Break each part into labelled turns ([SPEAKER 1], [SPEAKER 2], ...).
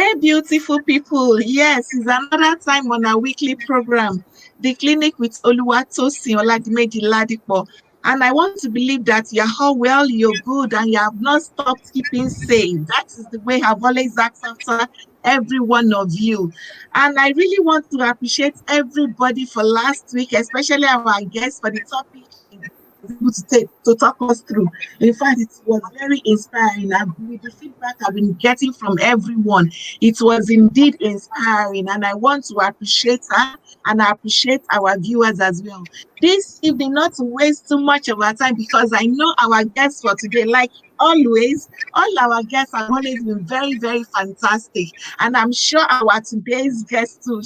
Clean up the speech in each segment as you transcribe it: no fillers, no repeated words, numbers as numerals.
[SPEAKER 1] Hey, beautiful people. Yes, it's another time on our weekly program, The Clinic with Oluwatosin Oladimeji Ladipo. And I want to believe that you're all well, you're good, and you have not stopped keeping safe. That is the way I've always asked after every one of you. And I really want to appreciate everybody for last week, especially our guests for the topic was able to talk us through. In fact, it was very inspiring. And with the feedback I've been getting from everyone, it was indeed inspiring. And I want to appreciate her and I appreciate our viewers as well. This evening, not to waste too much of our time, because I know our guests for today, like always, all our guests have always been very, very fantastic. And I'm sure our today's guest too,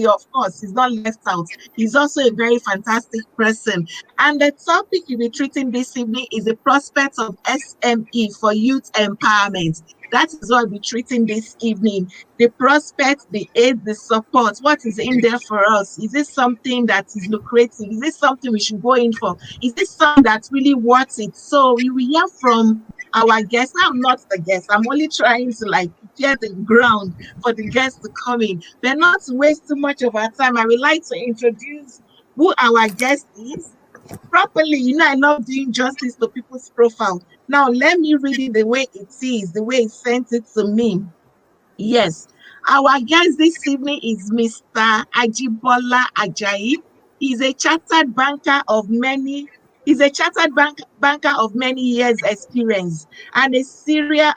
[SPEAKER 1] of course, he's not left out. He's also a very fantastic person. And the topic we'll be treating this evening is the prospects of S.M.E for youth empowerment. That is what we'll be treating this evening. The prospects, the aid, the support. What is in there for us? Is this something that is lucrative? Is this something we should go in for? Is this something that's really worth it? So we will hear from our guests. I'm not the guest. I'm only trying to prepare the ground for the guests to come in. But not to waste too much of our time, I would like to introduce who our guest is properly. I love doing justice to people's profile. Now, let me read it the way it is, the way it sent it to me. Yes, our guest this evening is Mr. Ajibola Ajayi. He's a chartered banker of many. He's a chartered banker of many years' experience and a serial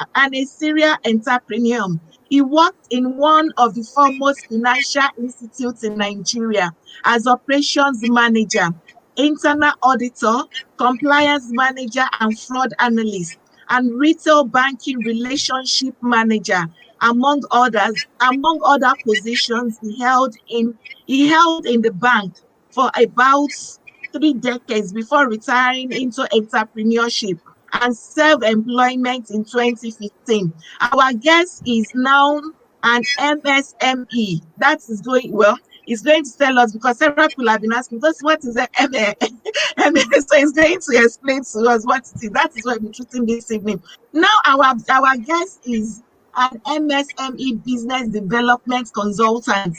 [SPEAKER 1] entrepreneur. He worked in one of the foremost financial institutes in Nigeria as operations manager, internal auditor, compliance manager, and fraud analyst, and retail banking relationship manager, among other positions he held in the bank for about 3 decades before retiring into entrepreneurship and self-employment in 2015. Our guest is now an MSME. That is going well. He's going to tell us, because several people have been asking us, what is an MSME? So he's going to explain to us what it is. That is what we're treating this evening. Now, our guest is an MSME business development consultant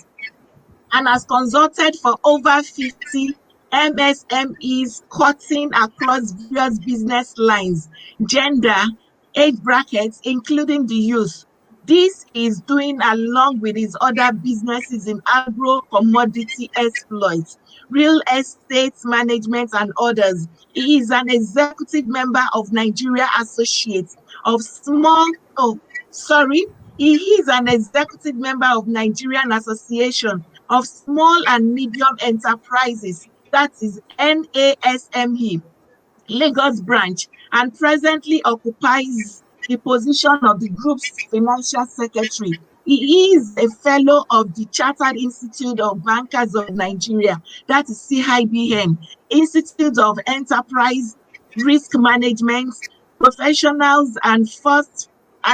[SPEAKER 1] and has consulted for over 50 MSMEs cutting across various business lines, gender, age brackets, including the youth. This is doing along with his other businesses in agro, commodity exploits, real estate management, and others. He is an executive member of Nigeria Associates of he is an executive member of Nigerian Association of Small and Medium Enterprises, that is NASME, Lagos branch, and presently occupies the position of the group's financial secretary. He is a fellow of the Chartered Institute of Bankers of Nigeria, that is CIBN, Institute of Enterprise Risk Management Professionals, and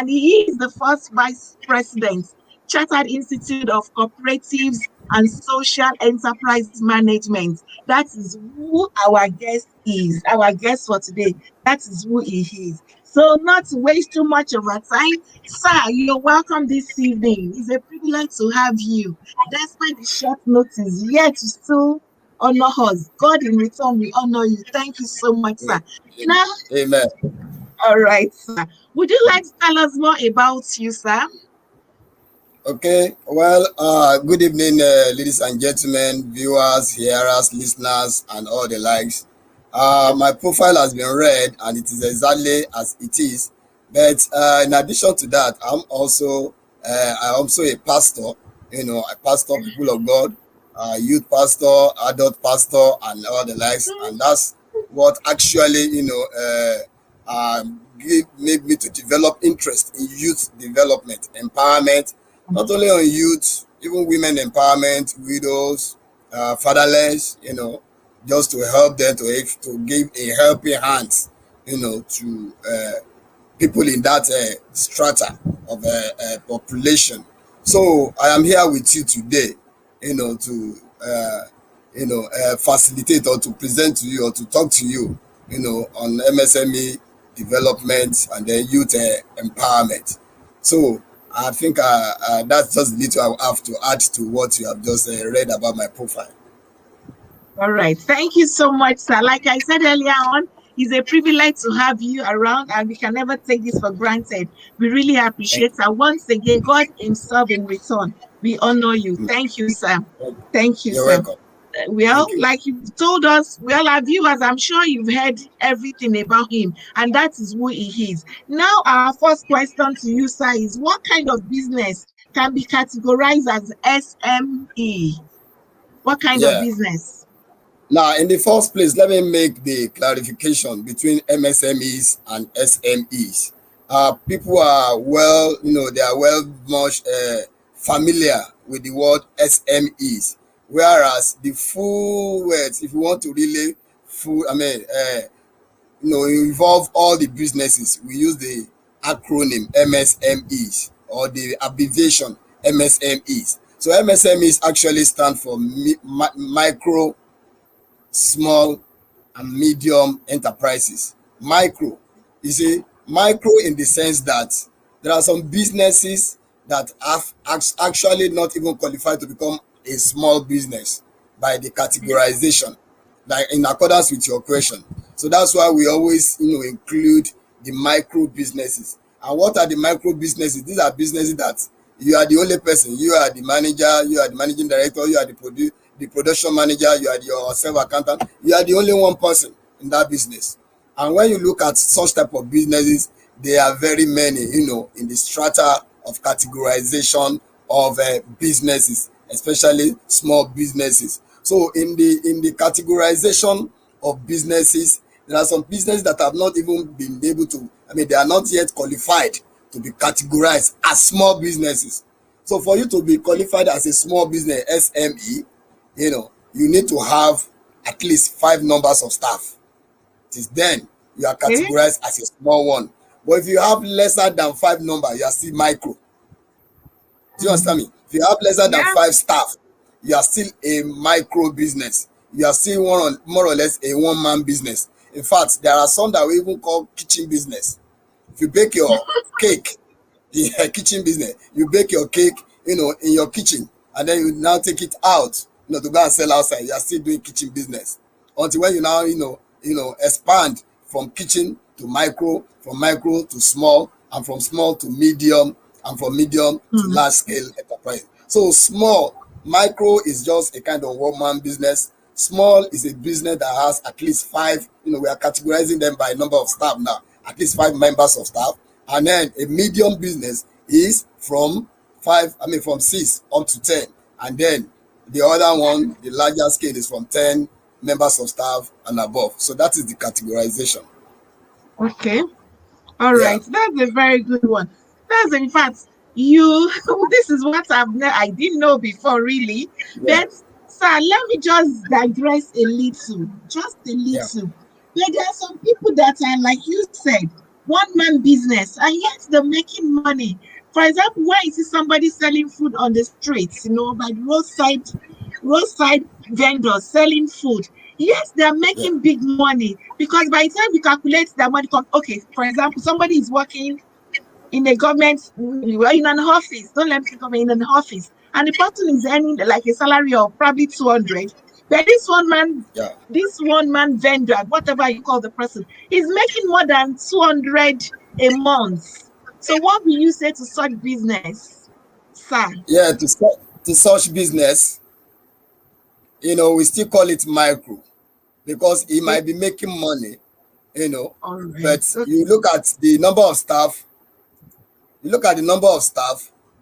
[SPEAKER 1] he is the first vice president, Chartered Institute of Cooperatives and Social Enterprise Management. That is who our guest is. Our guest for today, that is who he is. So not to waste too much of our time, sir, you're welcome this evening. It's a privilege to have you. Despite the short notice, yet you still honor us. God in return, we honor you. Thank you so much, sir. Now,
[SPEAKER 2] amen.
[SPEAKER 1] All right, sir. Would you like to tell us more about you, sir?
[SPEAKER 2] Okay, well, good evening, ladies and gentlemen, viewers, hearers, listeners, and all the likes. My profile has been read, and it is exactly as it is. But in addition to that, I'm also a pastor. I pastor people of God, youth pastor, adult pastor, and all the likes. And that's what actually, made me to develop interest in youth development, empowerment, not only on youth, even women empowerment, widows, fatherless, just to help them to give a helping hand, to people in that strata of population. So I am here with you today, to facilitate or to present to you or to talk to you, on MSME development and then youth empowerment. So I think that's just little I will have to add to what you have just read about my profile.
[SPEAKER 1] All right. Thank you so much, sir. Like I said earlier on, it's a privilege to have you around, and we can never take this for granted. We really
[SPEAKER 2] Thank
[SPEAKER 1] appreciate that. Once again, God Himself in return, we honor you.
[SPEAKER 2] you.
[SPEAKER 1] Thank you, sir. Thank you,
[SPEAKER 2] You're
[SPEAKER 1] sir.
[SPEAKER 2] welcome.
[SPEAKER 1] Well,
[SPEAKER 2] Thank you.
[SPEAKER 1] like you told us, well, our viewers, I'm sure you've heard everything about him, and that is who he is. Now, our first question to you, sir, is what kind of business can be categorized as SME? What kind of
[SPEAKER 2] Yeah.
[SPEAKER 1] business?
[SPEAKER 2] Now, in the first place, let me make the clarification between MSMEs and SMEs. People are well, they are well much familiar with the word SMEs, whereas the full words, if you want to really full, involve all the businesses, we use the acronym MSMEs or the abbreviation MSMEs. So MSMEs actually stand for micro, small and medium enterprises. Micro, you see, micro in the sense that there are some businesses that have actually not even qualified to become a small business by the categorization, like in accordance with your question. So that's why we always include the micro businesses. And what are the micro businesses? These are businesses that you are the only person, you are the manager, you are the managing director, you are the production manager, you are your self accountant, you are the only one person in that business. And when you look at such type of businesses, there are very many, in the strata of categorization of businesses, especially small businesses. So in the categorization of businesses, there are some businesses that have not even been able to, they are not yet qualified to be categorized as small businesses. So for you to be qualified as a small business SME, you need to have at least five numbers of staff. It is then you are
[SPEAKER 1] Okay.
[SPEAKER 2] categorized as a small one. But if you have lesser than five number, you are still micro. Do you understand
[SPEAKER 1] Mhm.
[SPEAKER 2] me? If you have lesser than
[SPEAKER 1] Yeah.
[SPEAKER 2] five staff, you are still a micro business. You are still more or less a one man business. In fact, there are some that we even call kitchen business. If you bake your cake, the kitchen business, you bake your cake, in your kitchen, and then you now take it out, to go and sell outside. You are still doing kitchen business until when you now, expand from kitchen to micro, from micro to small, and from small to medium, and from medium to
[SPEAKER 1] Mhm.
[SPEAKER 2] large scale enterprise. So small, micro is just a kind of one man business. Small is a business that has at least five, we are categorizing them by number of staff now, at least five members of staff. And then a medium business is from from six up to 10. And then the other one, the larger scale, is from 10 members of staff and above. So that is the categorization.
[SPEAKER 1] Okay. All
[SPEAKER 2] Yeah.
[SPEAKER 1] right. That's a very good one. That's in fact, you this is what I didn't know before, really.
[SPEAKER 2] Yeah.
[SPEAKER 1] But sir, let me just digress a little, just a
[SPEAKER 2] Yeah.
[SPEAKER 1] little. But there are some people that are, like you said, one man business, and yet they're making money. For example, why is it somebody selling food on the streets, by the roadside vendors selling food? Yes, they're
[SPEAKER 2] Yeah.
[SPEAKER 1] making big money because by the time you calculate the money, okay, for example, somebody is working in a government, in an office, don't let me think of it, in an office, and the person is earning like a salary of probably 200. But
[SPEAKER 2] Yeah.
[SPEAKER 1] this one man vendor, whatever you call the person, is making more than 200 a month. So what will you say to such business, sir?
[SPEAKER 2] Yeah. To such business, we still call it micro because he
[SPEAKER 1] Okay.
[SPEAKER 2] might be making money,
[SPEAKER 1] All right.
[SPEAKER 2] but
[SPEAKER 1] Okay.
[SPEAKER 2] you look at the number of staff,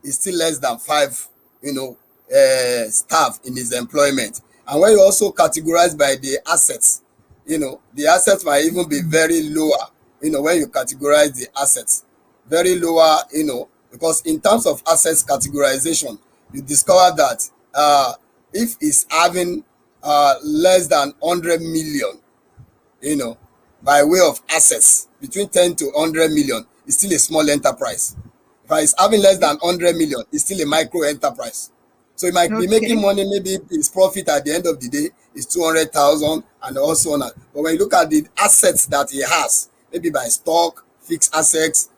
[SPEAKER 2] it's still less than five, staff in his employment. And when you also categorize by the assets, the assets might even be
[SPEAKER 1] Mm.
[SPEAKER 2] very lower, when you categorize the assets, very lower, because in terms of assets categorization, you discover that if it's having less than 100 million, you know, by way of assets between 10 to 100 million, is still a small enterprise. If it's having less than 100 million, it's still a micro enterprise. So it might be making
[SPEAKER 1] Okay.
[SPEAKER 2] money, maybe his profit at the end of the day is 200,000 and also on. But when you look at the assets that he has, maybe by stock, fixed assets,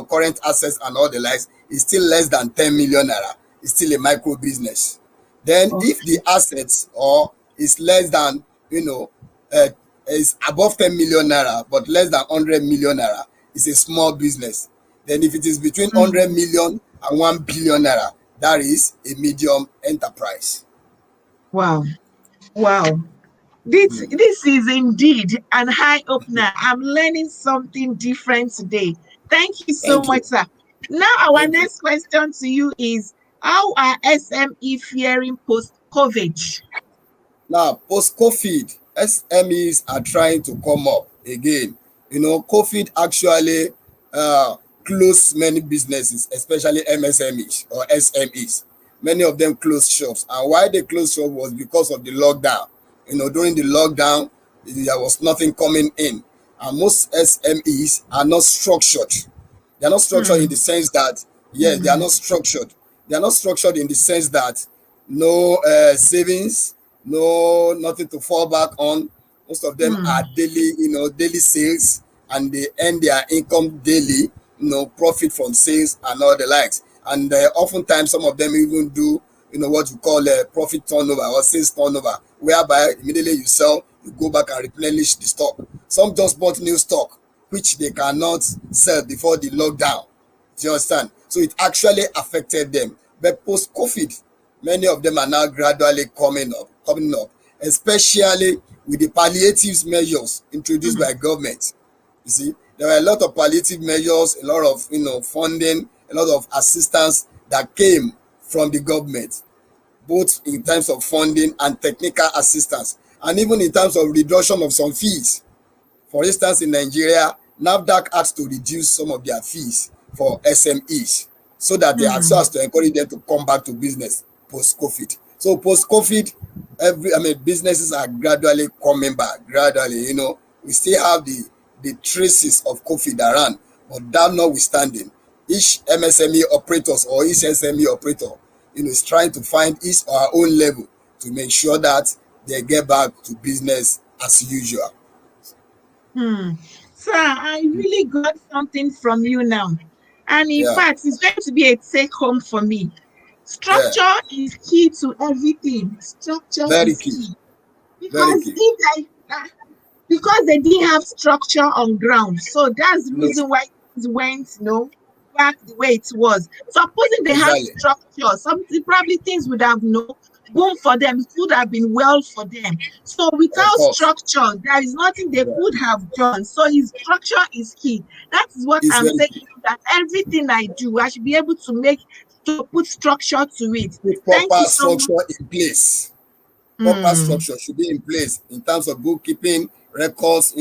[SPEAKER 2] current assets and all the likes, is still less than 10 million naira. It's still a micro business. Then if the
[SPEAKER 1] Okay.
[SPEAKER 2] assets or is less than, you know uh, is above 10 million naira but less than 100 million naira, is a small business. Then if it is between
[SPEAKER 1] Mm.
[SPEAKER 2] 100 million and 1 billion naira, that is a medium enterprise.
[SPEAKER 1] Wow. Wow. This is indeed an eye opener. I'm learning something different today. Thank you so
[SPEAKER 2] Thank
[SPEAKER 1] much,
[SPEAKER 2] you.
[SPEAKER 1] sir. Now, our
[SPEAKER 2] Thank you.
[SPEAKER 1] next question to you is, how are SME faring post COVID?
[SPEAKER 2] Now, post COVID, SMEs are trying to come up again. COVID actually uh, closed many businesses, especially MSMEs or SMEs. Many of them closed shops. And why they closed shops was because of the lockdown. During the lockdown, there was nothing coming in. And most SMEs are not structured. They are not structured in
[SPEAKER 1] Hmm.
[SPEAKER 2] the sense that, yes, they are
[SPEAKER 1] Hmm.
[SPEAKER 2] not structured. They are not structured in the sense that no savings, no nothing to fall back on. Most of them
[SPEAKER 1] Hmm.
[SPEAKER 2] are daily sales, and they earn their income daily, profit from sales and all the likes. And oftentimes, some of them even do, what you call a profit turnover or sales turnover, whereby immediately you sell, you go back and replenish the stock. Some just bought new stock, which they cannot sell before the lockdown. Do you understand? So it actually affected them. But post COVID, many of them are now gradually coming up, especially with the palliative measures introduced
[SPEAKER 1] Hmm.
[SPEAKER 2] by government. You see, there were a lot of palliative measures, a lot of funding, a lot of assistance that came from the government, both in terms of funding and technical assistance, and even in terms of reduction of some fees. For instance, in Nigeria, NAFDAC had to reduce some of their fees for SMEs so that they are so
[SPEAKER 1] Hmm.
[SPEAKER 2] as to encourage them to come back to business post COVID. So post COVID, businesses are gradually coming back. Gradually, we still have the traces of COVID around, but that notwithstanding, each MSME operators or each SME operator, is trying to find his or her own level to make sure that they get back to business as usual.
[SPEAKER 1] Hmm. Sir, I really got something from you now. And in
[SPEAKER 2] Yeah,
[SPEAKER 1] fact, it's going to be a take home for me.
[SPEAKER 2] yeah,
[SPEAKER 1] Structure is key to everything. Structure
[SPEAKER 2] very
[SPEAKER 1] is
[SPEAKER 2] key,
[SPEAKER 1] key.
[SPEAKER 2] very
[SPEAKER 1] Because
[SPEAKER 2] key.
[SPEAKER 1] if because they didn't have structure on ground. So that's the
[SPEAKER 2] No,
[SPEAKER 1] reason why it went, back the way it was. Supposing they had
[SPEAKER 2] exactly,
[SPEAKER 1] structure, something probably things would have boom for them. It would have been well for them. So
[SPEAKER 2] of
[SPEAKER 1] without
[SPEAKER 2] course,
[SPEAKER 1] structure, there is nothing they
[SPEAKER 2] yeah,
[SPEAKER 1] could have done. So his structure is key. That is what
[SPEAKER 2] it's
[SPEAKER 1] I'm
[SPEAKER 2] very
[SPEAKER 1] saying,
[SPEAKER 2] key.
[SPEAKER 1] that everything I do, I should be able to put structure to it.
[SPEAKER 2] Put
[SPEAKER 1] Thank
[SPEAKER 2] proper
[SPEAKER 1] you so much.
[SPEAKER 2] structure in place. Proper
[SPEAKER 1] Hmm.
[SPEAKER 2] structure should be in place in terms of bookkeeping, records,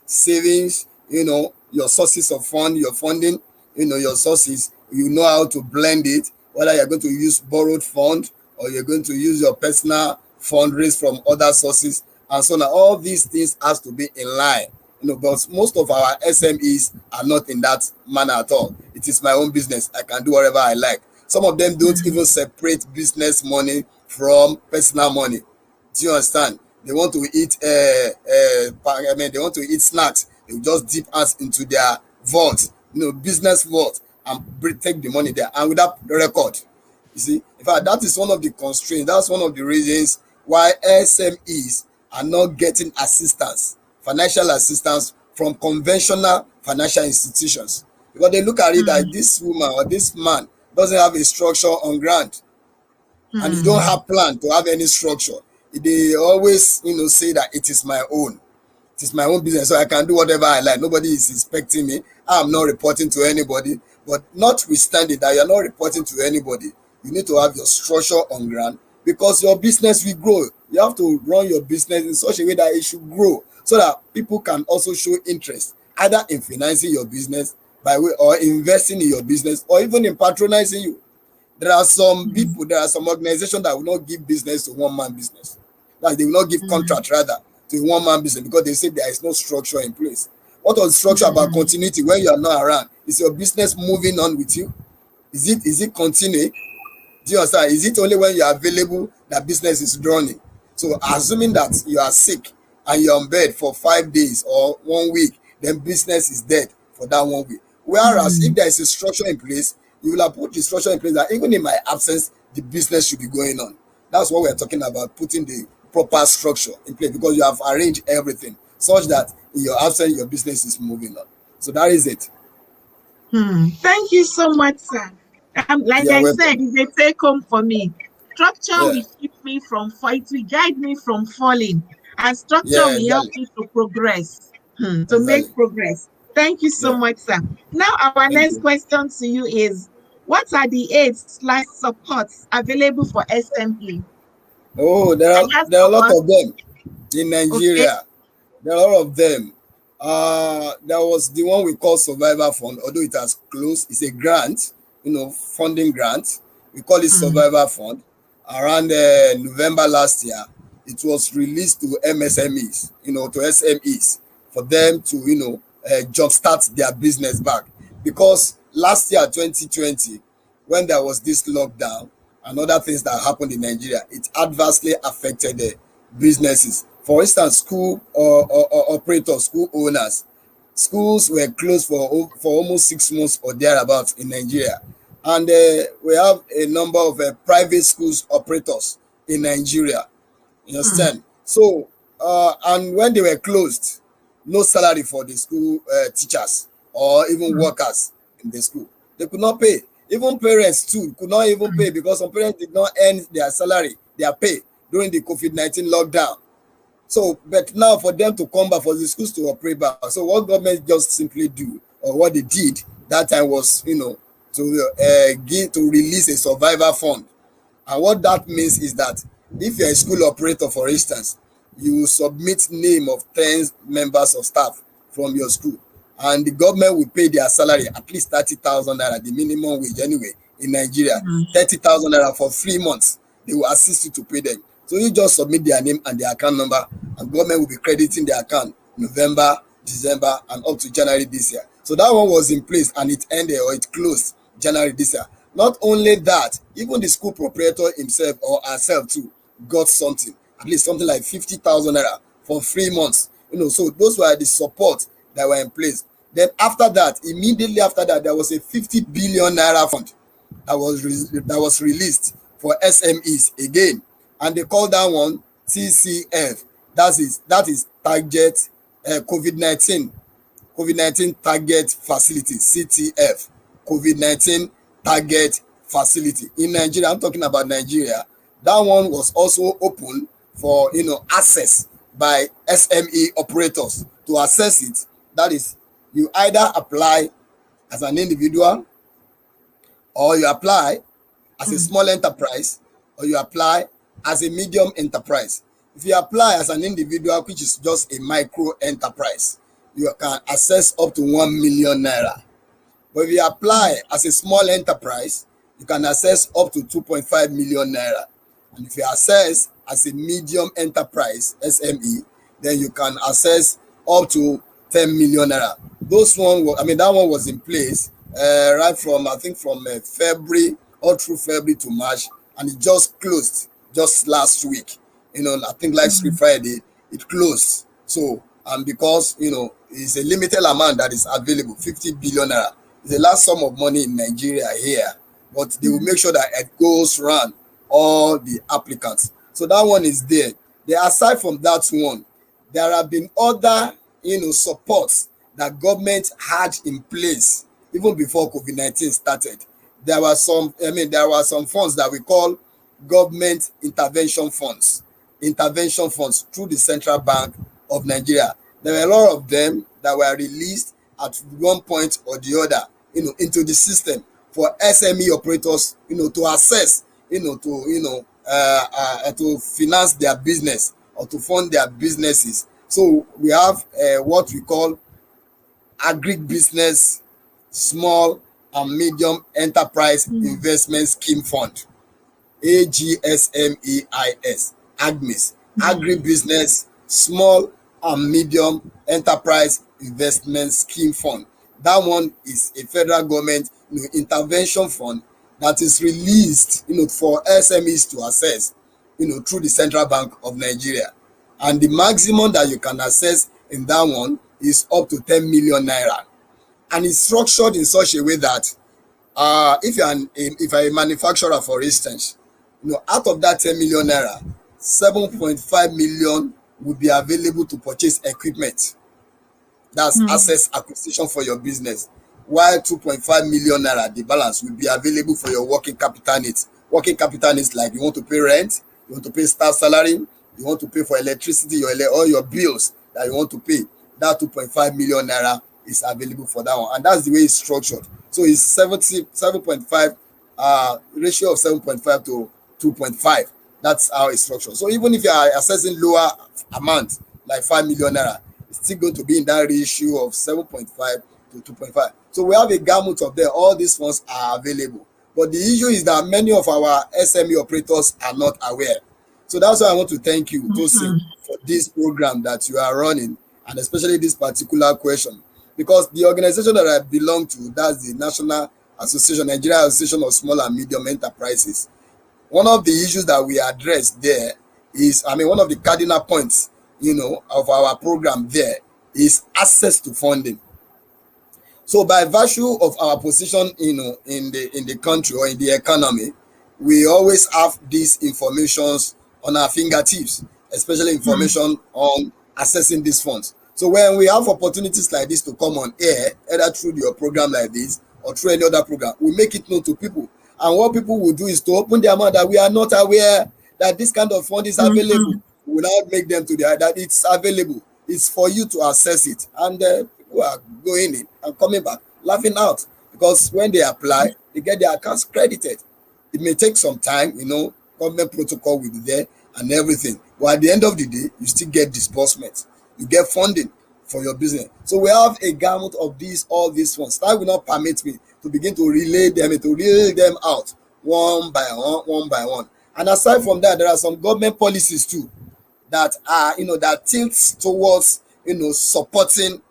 [SPEAKER 2] savings, your sources of fund, your funding, your sources. You know how to blend it, whether you're going to use borrowed fund or you're going to use your personal fund raised from other sources, and so now all these things has to be in line. But most of our SMEs are not in that manner at all. It is my own business. I can do whatever I like. Some of them don't
[SPEAKER 1] Hmm.
[SPEAKER 2] even separate business money from personal money. Do you understand? They want to eat they want to eat snacks. They will just dip hands into their vault, business vault, and take the money there and without record. You see, in fact, that is one of the constraints. That's one of the reasons why SMEs are not getting assistance, financial assistance from conventional financial institutions. Because they look at it
[SPEAKER 1] Hmm.
[SPEAKER 2] that this woman or this man doesn't have a structure on ground, and you don't
[SPEAKER 1] Hmm.
[SPEAKER 2] have plan to have any structure. They always say that it is my own. It is my own business, so I can do whatever I like. Nobody is inspecting me. I'm not reporting to anybody. But notwithstanding that you're not reporting to anybody, you need to have your structure on ground, because your business will grow. You have to run your business in such a way that it should grow, so that people can also show interest either in financing your business by way or investing in your business or even in patronizing you. There are some
[SPEAKER 1] Hmm.
[SPEAKER 2] people, there are some organizations that will not give business to one man business. Like they will not give
[SPEAKER 1] Hmm.
[SPEAKER 2] contract rather to a one man business because they say there is no structure in place. What was structure about
[SPEAKER 1] Hmm.
[SPEAKER 2] continuity when you are not around? Is your business moving on with you? Is it continuing? Do you understand? Is it only when you are available that business is running? So assuming that you are sick and you're on bed for 5 days or 1 week, then business is dead for that 1 week. Whereas if
[SPEAKER 1] mm,
[SPEAKER 2] there is a structure in place, you will have put the structure in place that even in my absence, the business should be going on. That's what we're talking about, putting the proper structure in place because you have arranged everything such that in your absence, your business is moving on. So that is it.
[SPEAKER 1] Thank you so much, sir. Like
[SPEAKER 2] You're
[SPEAKER 1] I said,
[SPEAKER 2] welcome.
[SPEAKER 1] it's a take home for me. Structure
[SPEAKER 2] Yeah,
[SPEAKER 1] will keep me from fall, it will guide me from falling, and structure
[SPEAKER 2] yeah,
[SPEAKER 1] will help
[SPEAKER 2] exactly.
[SPEAKER 1] me to progress, to make
[SPEAKER 2] Exactly.
[SPEAKER 1] progress. Thank you so
[SPEAKER 2] Yeah.
[SPEAKER 1] much, sir. Now, our
[SPEAKER 2] Thank
[SPEAKER 1] next
[SPEAKER 2] you.
[SPEAKER 1] question to you is, what are the aids/supports available for SME?
[SPEAKER 2] Oh,
[SPEAKER 1] I ask
[SPEAKER 2] there are a
[SPEAKER 1] for
[SPEAKER 2] lot
[SPEAKER 1] us.
[SPEAKER 2] of them in
[SPEAKER 1] Okay.
[SPEAKER 2] Nigeria. There are a lot of them. There was the one we call Survivor Fund, although it has closed. It's a grant, funding grant. We call it
[SPEAKER 1] Mm,
[SPEAKER 2] Survivor Fund. Around November last year, it was released to MSMEs, to SMEs for them to, jumpstart their business back. Because last year, 2020, when there was this lockdown and other things that happened in Nigeria, it adversely affected the businesses. For instance, school or operators, school owners, schools were closed for almost 6 months or thereabouts in Nigeria, and we have a number of private schools operators in Nigeria. You
[SPEAKER 1] mm,
[SPEAKER 2] understand? So, and when they were closed, no salary for the school teachers or even
[SPEAKER 1] mm,
[SPEAKER 2] workers in the school. They could not pay. Even parents too could not even
[SPEAKER 1] mm,
[SPEAKER 2] pay because some parents did not earn their salary, their pay during the COVID-19 lockdown. So, but now for them to come back, for the schools to operate back, so what government just simply do, or what they did that time was, to to release a survivor fund. And what that means is that if you're a school operator, for instance, you will submit name of 10 members of staff from your school, and the government will pay their salary at least 30,000 naira, the minimum wage anyway in Nigeria.
[SPEAKER 1] mm,
[SPEAKER 2] 30,000 naira for 3 months. They will assist you to pay them. So you just submit their name and their account number, and government will be crediting their account November, December, and up to January this year. So that one was in place and it ended or it closed January this year. Not only that, even the school proprietor himself or herself too got something, at least something like 50,000 naira for 3 months. So those were the support that were in place. Then after that, immediately after that, there was a 50 billion naira fund that was released for SMEs again, and they call that one TCF. That is target COVID-19 target facility, CTF. COVID-19 target facility in Nigeria. I'm talking about Nigeria. That one was also open for access by SME operators to access it. That is, you either apply as an individual, or you apply as a
[SPEAKER 1] mm,
[SPEAKER 2] small enterprise, or you apply as a medium enterprise. If you apply as an individual, which is just a micro enterprise, you can access up to 1 million naira. But if you apply as a small enterprise, you can access up to 2.5 million naira. And if you access as a medium enterprise, SME, then you can access up to 10 million naira. That one was in place right from, I think, from February, all through February to March, and it just closed just last week. I think last week
[SPEAKER 1] mm,
[SPEAKER 2] Friday, it closed. So, and because, it's a limited amount that is available, 50 billion naira. It's a large sum of money in Nigeria here, but they will
[SPEAKER 1] mm,
[SPEAKER 2] make sure that it goes round all the applicants. So that one is there. Then aside from that one, there have been other, supports that government had in place even before COVID-19 started. There were some funds that we call government intervention funds through the Central Bank of Nigeria. There were a lot of them that were released at one point or the other, into the system for SME operators, to access, to finance their business or to fund their businesses. So we have what we call agribusiness small and medium enterprise
[SPEAKER 1] mm,
[SPEAKER 2] investment scheme fund. AGSMEIS, AGMIS,
[SPEAKER 1] mm,
[SPEAKER 2] Agribusiness Small and Medium Enterprise Investment Scheme Fund. That one is a federal government, intervention fund that is released, for SMEs to access, through the Central Bank of Nigeria. And the maximum that you can access in that one is up to 10 million naira. and it's structured in such a way that if you're a manufacturer, for instance, out of that 10 million naira, 7.5 million will be available to purchase equipment. That's
[SPEAKER 1] Hmm.
[SPEAKER 2] assets acquisition for your business. While 2.5 million naira, the balance will be available for your working capital needs. Working capital needs like you want to pay rent, you want to pay staff salary, you want to pay for electricity, all your bills that you want to pay. That 2.5 million naira is available for that one. And that's the way it's structured. So it's 7.5, ratio of 7.5 to 2.5. That's how it's structured. So even if you are assessing lower amount, like 5 million naira, it's still going to be in that ratio of 7.5 to 2.5. So we have a gamut of there. All these funds are available. But the issue is that many of our SME operators are not aware. So that's why I want to thank you, Tosin,
[SPEAKER 1] Hmm.
[SPEAKER 2] for this program that you are running, and especially this particular question. Because the organization that I belong to, that's the National Association, Nigeria Association of Small and Medium Enterprises, one of the issues that we address there is, one of the cardinal points, of our program there is access to funding. So by virtue of our position, in the country or in the economy, we always have these informations on our fingertips, especially
[SPEAKER 1] Hmm.
[SPEAKER 2] information on accessing these funds. So when we have opportunities like this to come on air, either through your program like this or through any other program, we make it known to people. And what people will do is to open their mouth that we are not aware that this kind of fund is available.
[SPEAKER 1] Hmm.
[SPEAKER 2] We will now make them to the that it's available. It's for you to access it. And people are going in and coming back laughing out, because when they apply, they get their accounts credited. It may take some time, government protocol will be there and everything. But at the end of the day, you still get disbursement. You get funding for your business. So we have a gamut of all these funds. That will not permit me to begin to relay them out one by one. And aside from that, there are some government policies too that are, that tilts towards, supporting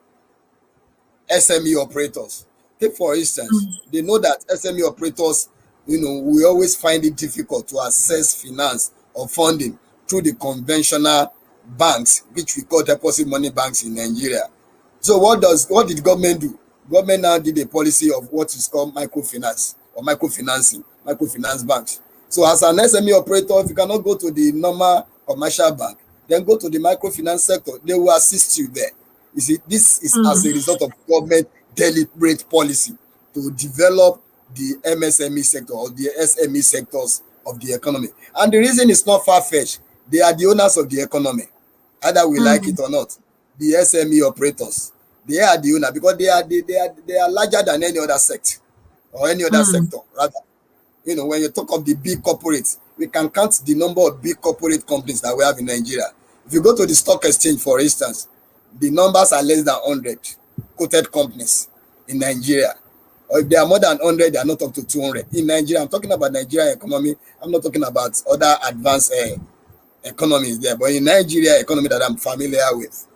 [SPEAKER 2] SME operators. Take for instance,
[SPEAKER 1] Hmm.
[SPEAKER 2] they know that SME operators, we always find it difficult to access finance or funding through the conventional banks, which we call deposit money banks in Nigeria. So what did government do? Government now did a policy of what is called microfinance or microfinance banks. So as an SME operator, if you cannot go to the normal commercial bank, then go to the microfinance sector. They will assist you there. You see, this is as a
[SPEAKER 1] Hmm.
[SPEAKER 2] result of government deliberate policy to develop the MSME sector or the SME sectors of the economy. And the reason is not far-fetched. They are the owners of the economy, either we like
[SPEAKER 1] Hmm.
[SPEAKER 2] it or not. The SME operators, they are the owner, because they are larger than any other sect or any other
[SPEAKER 1] Hmm.
[SPEAKER 2] sector rather. When you talk of the big corporates, we can count the number of big corporate companies that we have in Nigeria. If you go to the stock exchange, for instance, the numbers are less than 100 quoted companies in Nigeria. Or if they are more than 100, they are not up to 200. In Nigeria, I'm talking about Nigerian economy. I'm not talking about other advanced economies there. But in Nigeria economy that I'm familiar with,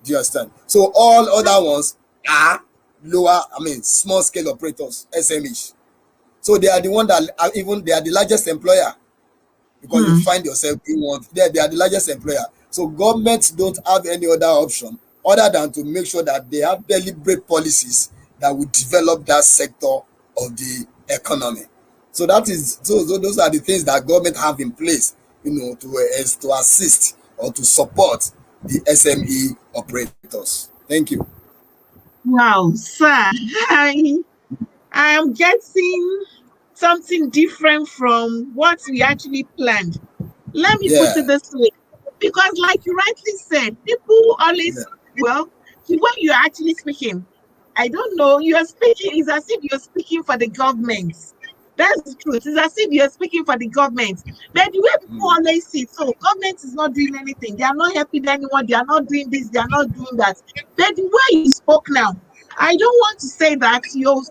[SPEAKER 2] do you understand? So all other ones are lower, small scale operators, SMEs. So they are the one that are even they are the largest employer, because you
[SPEAKER 1] Hmm.
[SPEAKER 2] find yourself doing one. They are the largest employer. So governments don't have any other option other than to make sure that they have deliberate policies that will develop that sector of the economy. So those are the things that government have in place, to assist or to support the SME operators. Thank you.
[SPEAKER 1] Wow, sir, I am getting something different from what we actually planned. Let me put it
[SPEAKER 2] Yeah,
[SPEAKER 1] this way. Because, like you rightly said, people
[SPEAKER 2] yeah,
[SPEAKER 1] always, well, the way you're actually speaking, I don't know, you're speaking, it's as if you're speaking for the government. That's the truth. It's as if you're speaking for the government. But the way people always see it, so government is not doing anything. They are not helping anyone. They are not doing this. They are not doing that. But the way you spoke now, I don't want to say that you're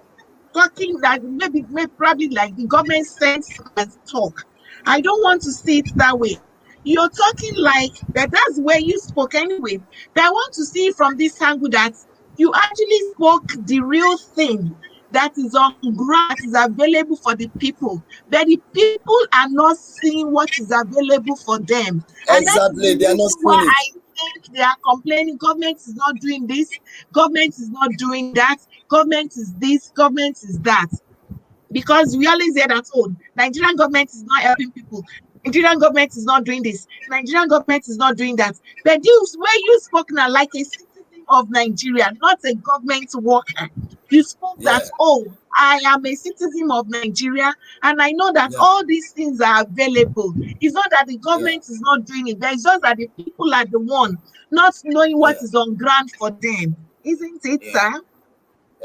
[SPEAKER 1] talking that maybe probably like the government sends you and talk. I don't want to see it that way. You're talking like that, that's where you spoke anyway. But I want to see from this angle that you actually spoke the real thing that is on ground, that is available for the people. But the people are not seeing what is available for them. And that is
[SPEAKER 2] exactly.
[SPEAKER 1] the
[SPEAKER 2] They are not
[SPEAKER 1] reason why
[SPEAKER 2] seeing it.
[SPEAKER 1] think they are complaining government is not doing this, government is not doing that, government is this, government is that. Because we always hear that, oh, Nigerian government is not helping people. Nigerian government is not doing this. Nigerian government is not doing that. But you, where you spoke now like a citizen of Nigeria, not a government worker. You spoke that,
[SPEAKER 2] yeah,
[SPEAKER 1] oh, I am a citizen of Nigeria and I know that
[SPEAKER 2] yeah,
[SPEAKER 1] all these things are available. It's not that the
[SPEAKER 2] yeah,
[SPEAKER 1] government is not doing it, but it's just that the people are the one not knowing what
[SPEAKER 2] yeah,
[SPEAKER 1] is on ground for them. Isn't it,
[SPEAKER 2] yeah.
[SPEAKER 1] sir?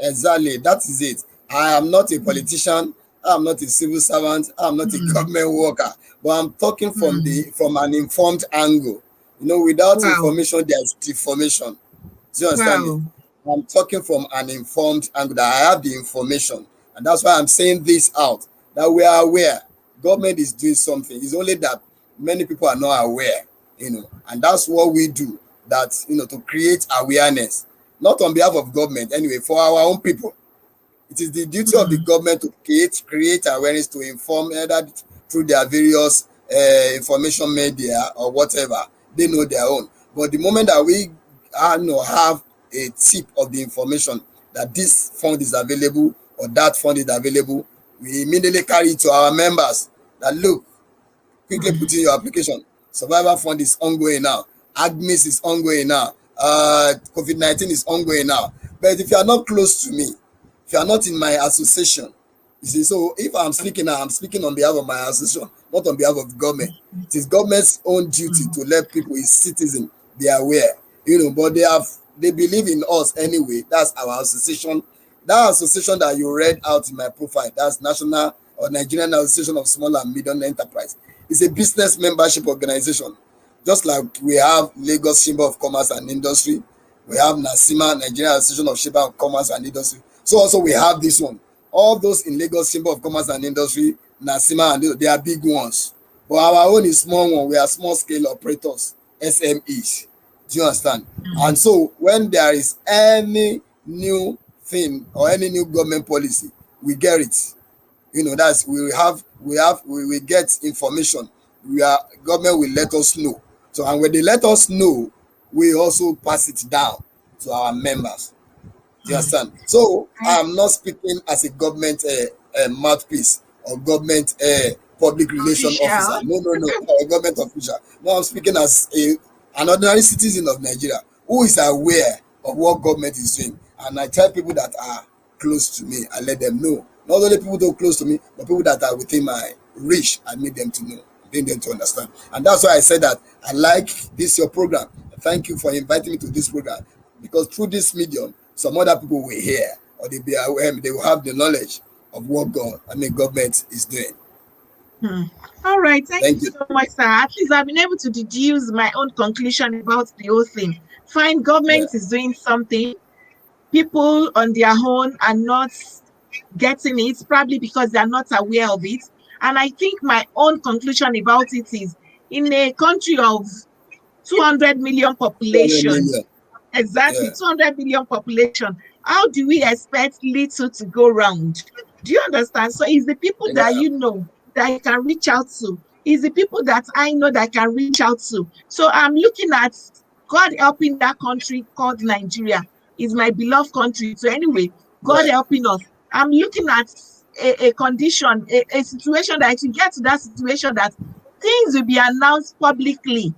[SPEAKER 2] Exactly. That is it. I am not a
[SPEAKER 1] Mm,
[SPEAKER 2] politician. I'm not a civil servant. I'm not a
[SPEAKER 1] mm,
[SPEAKER 2] government worker. But I'm talking
[SPEAKER 1] mm.
[SPEAKER 2] from an informed angle. Without
[SPEAKER 1] Wow.
[SPEAKER 2] information, there's deformation. Do you understand me?
[SPEAKER 1] Wow.
[SPEAKER 2] I'm talking from an informed angle that I have the information. And that's why I'm saying this out. That we are aware. Government is doing something. It's only that many people are not aware. And that's what we do. To create awareness. Not on behalf of government, anyway, for our own people. It is the duty of the
[SPEAKER 1] Mm,
[SPEAKER 2] government to create awareness, to inform either through their various information media or whatever. They know their own. But the moment that we have a tip of the information that this fund is available or that fund is available, we immediately carry it to our members that look, quickly
[SPEAKER 1] mm,
[SPEAKER 2] put in your application. Survivor Fund is ongoing now. AGMIS is ongoing now. COVID-19 is ongoing now. But if you are not close to me, if you are not in my association, you see, so if I'm speaking now, I'm speaking on behalf of my association, not on behalf of the government. It is government's own duty
[SPEAKER 1] mm,
[SPEAKER 2] to let people, its citizens, be aware. But they believe in us anyway. That's our association. That association that you read out in my profile, that's National or Nigerian Association of Small and Medium Enterprise. It's a business membership organization. Just like we have Lagos Chamber of Commerce and Industry, we have NASIMA, Nigerian Association of Chamber of Commerce and Industry. So also we have this one. All those in Lagos Chamber of Commerce and Industry, NASIMA, and they are big ones. But our own is small one. We are small scale operators, SMEs. Do you understand? And
[SPEAKER 1] mm,
[SPEAKER 2] so when there is any new thing or any new government policy, we get it. That's we get information. Government will let us know. So, and when they let us know, we also pass it down to our members. Do you
[SPEAKER 1] mm.
[SPEAKER 2] understand? So
[SPEAKER 1] I,
[SPEAKER 2] I'm not speaking as a government mouthpiece or government public relation officer.
[SPEAKER 1] official.
[SPEAKER 2] No, no, no, or a government official. No, I'm speaking as an ordinary citizen of Nigeria who is aware of what government is doing. And I tell people that are close to me, I let them know. Not only people that are close to me, but people that are within my reach, I make them to know, make them to understand. And that's why I said that I like this your program. Thank you for inviting me to this program, because through this medium, some other people will hear, or they be aware, they will have the knowledge of what government is doing.
[SPEAKER 1] Hmm. All right. Thank you
[SPEAKER 2] Thank you.
[SPEAKER 1] so much, sir. At least I've been able to deduce my own conclusion about the whole thing. Fine,
[SPEAKER 2] Yeah,
[SPEAKER 1] government is doing something. People on their own are not getting it, probably because they are not aware of it. And I think my own conclusion about it is in a country of 200 million
[SPEAKER 2] 200
[SPEAKER 1] population,
[SPEAKER 2] million.
[SPEAKER 1] exactly
[SPEAKER 2] Yeah,
[SPEAKER 1] 200 million population, how do we expect little to go round? Do you understand? So it's the people that
[SPEAKER 2] yeah,
[SPEAKER 1] you know that you can reach out to. It's the people that I know that I can reach out to. So I'm looking at God helping that country called Nigeria. Is my beloved country. So anyway, God
[SPEAKER 2] yeah,
[SPEAKER 1] helping us. I'm looking at a condition, a situation that to get to that situation that things will be announced publicly.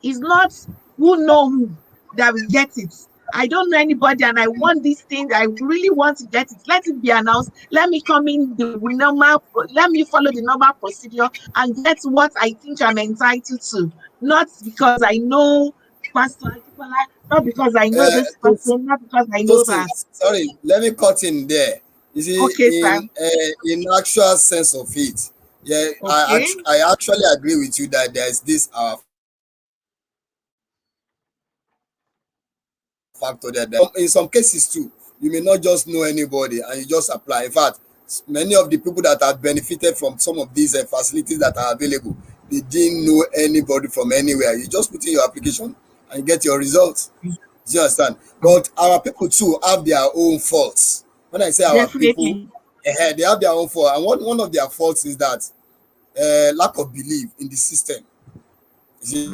[SPEAKER 1] It's not who know who that will get it. I don't know anybody and I want this thing. I really want to get it. Let it be announced. Let me come in the normal, let me follow the normal procedure and get what I think I'm entitled to. Not because I know Pastor Ajibola, not because I know
[SPEAKER 2] uh,
[SPEAKER 1] this person, not because I know
[SPEAKER 2] Tosin,
[SPEAKER 1] that.
[SPEAKER 2] sorry, let me cut in there. You see,
[SPEAKER 1] Okay, sir.
[SPEAKER 2] in actual sense of it, yeah,
[SPEAKER 1] Okay.
[SPEAKER 2] I actually agree with you that there is this factor there. In some cases too, you may not just know anybody and you just apply. In fact, many of the people that have benefited from some of these facilities that are available, they didn't know anybody from anywhere. You just put in your application and you get your results. Do you understand? But our people too have their own faults. When I say our people,
[SPEAKER 1] Definitely.
[SPEAKER 2] they have their own fault. And one of their faults is that lack of belief in the system. You see,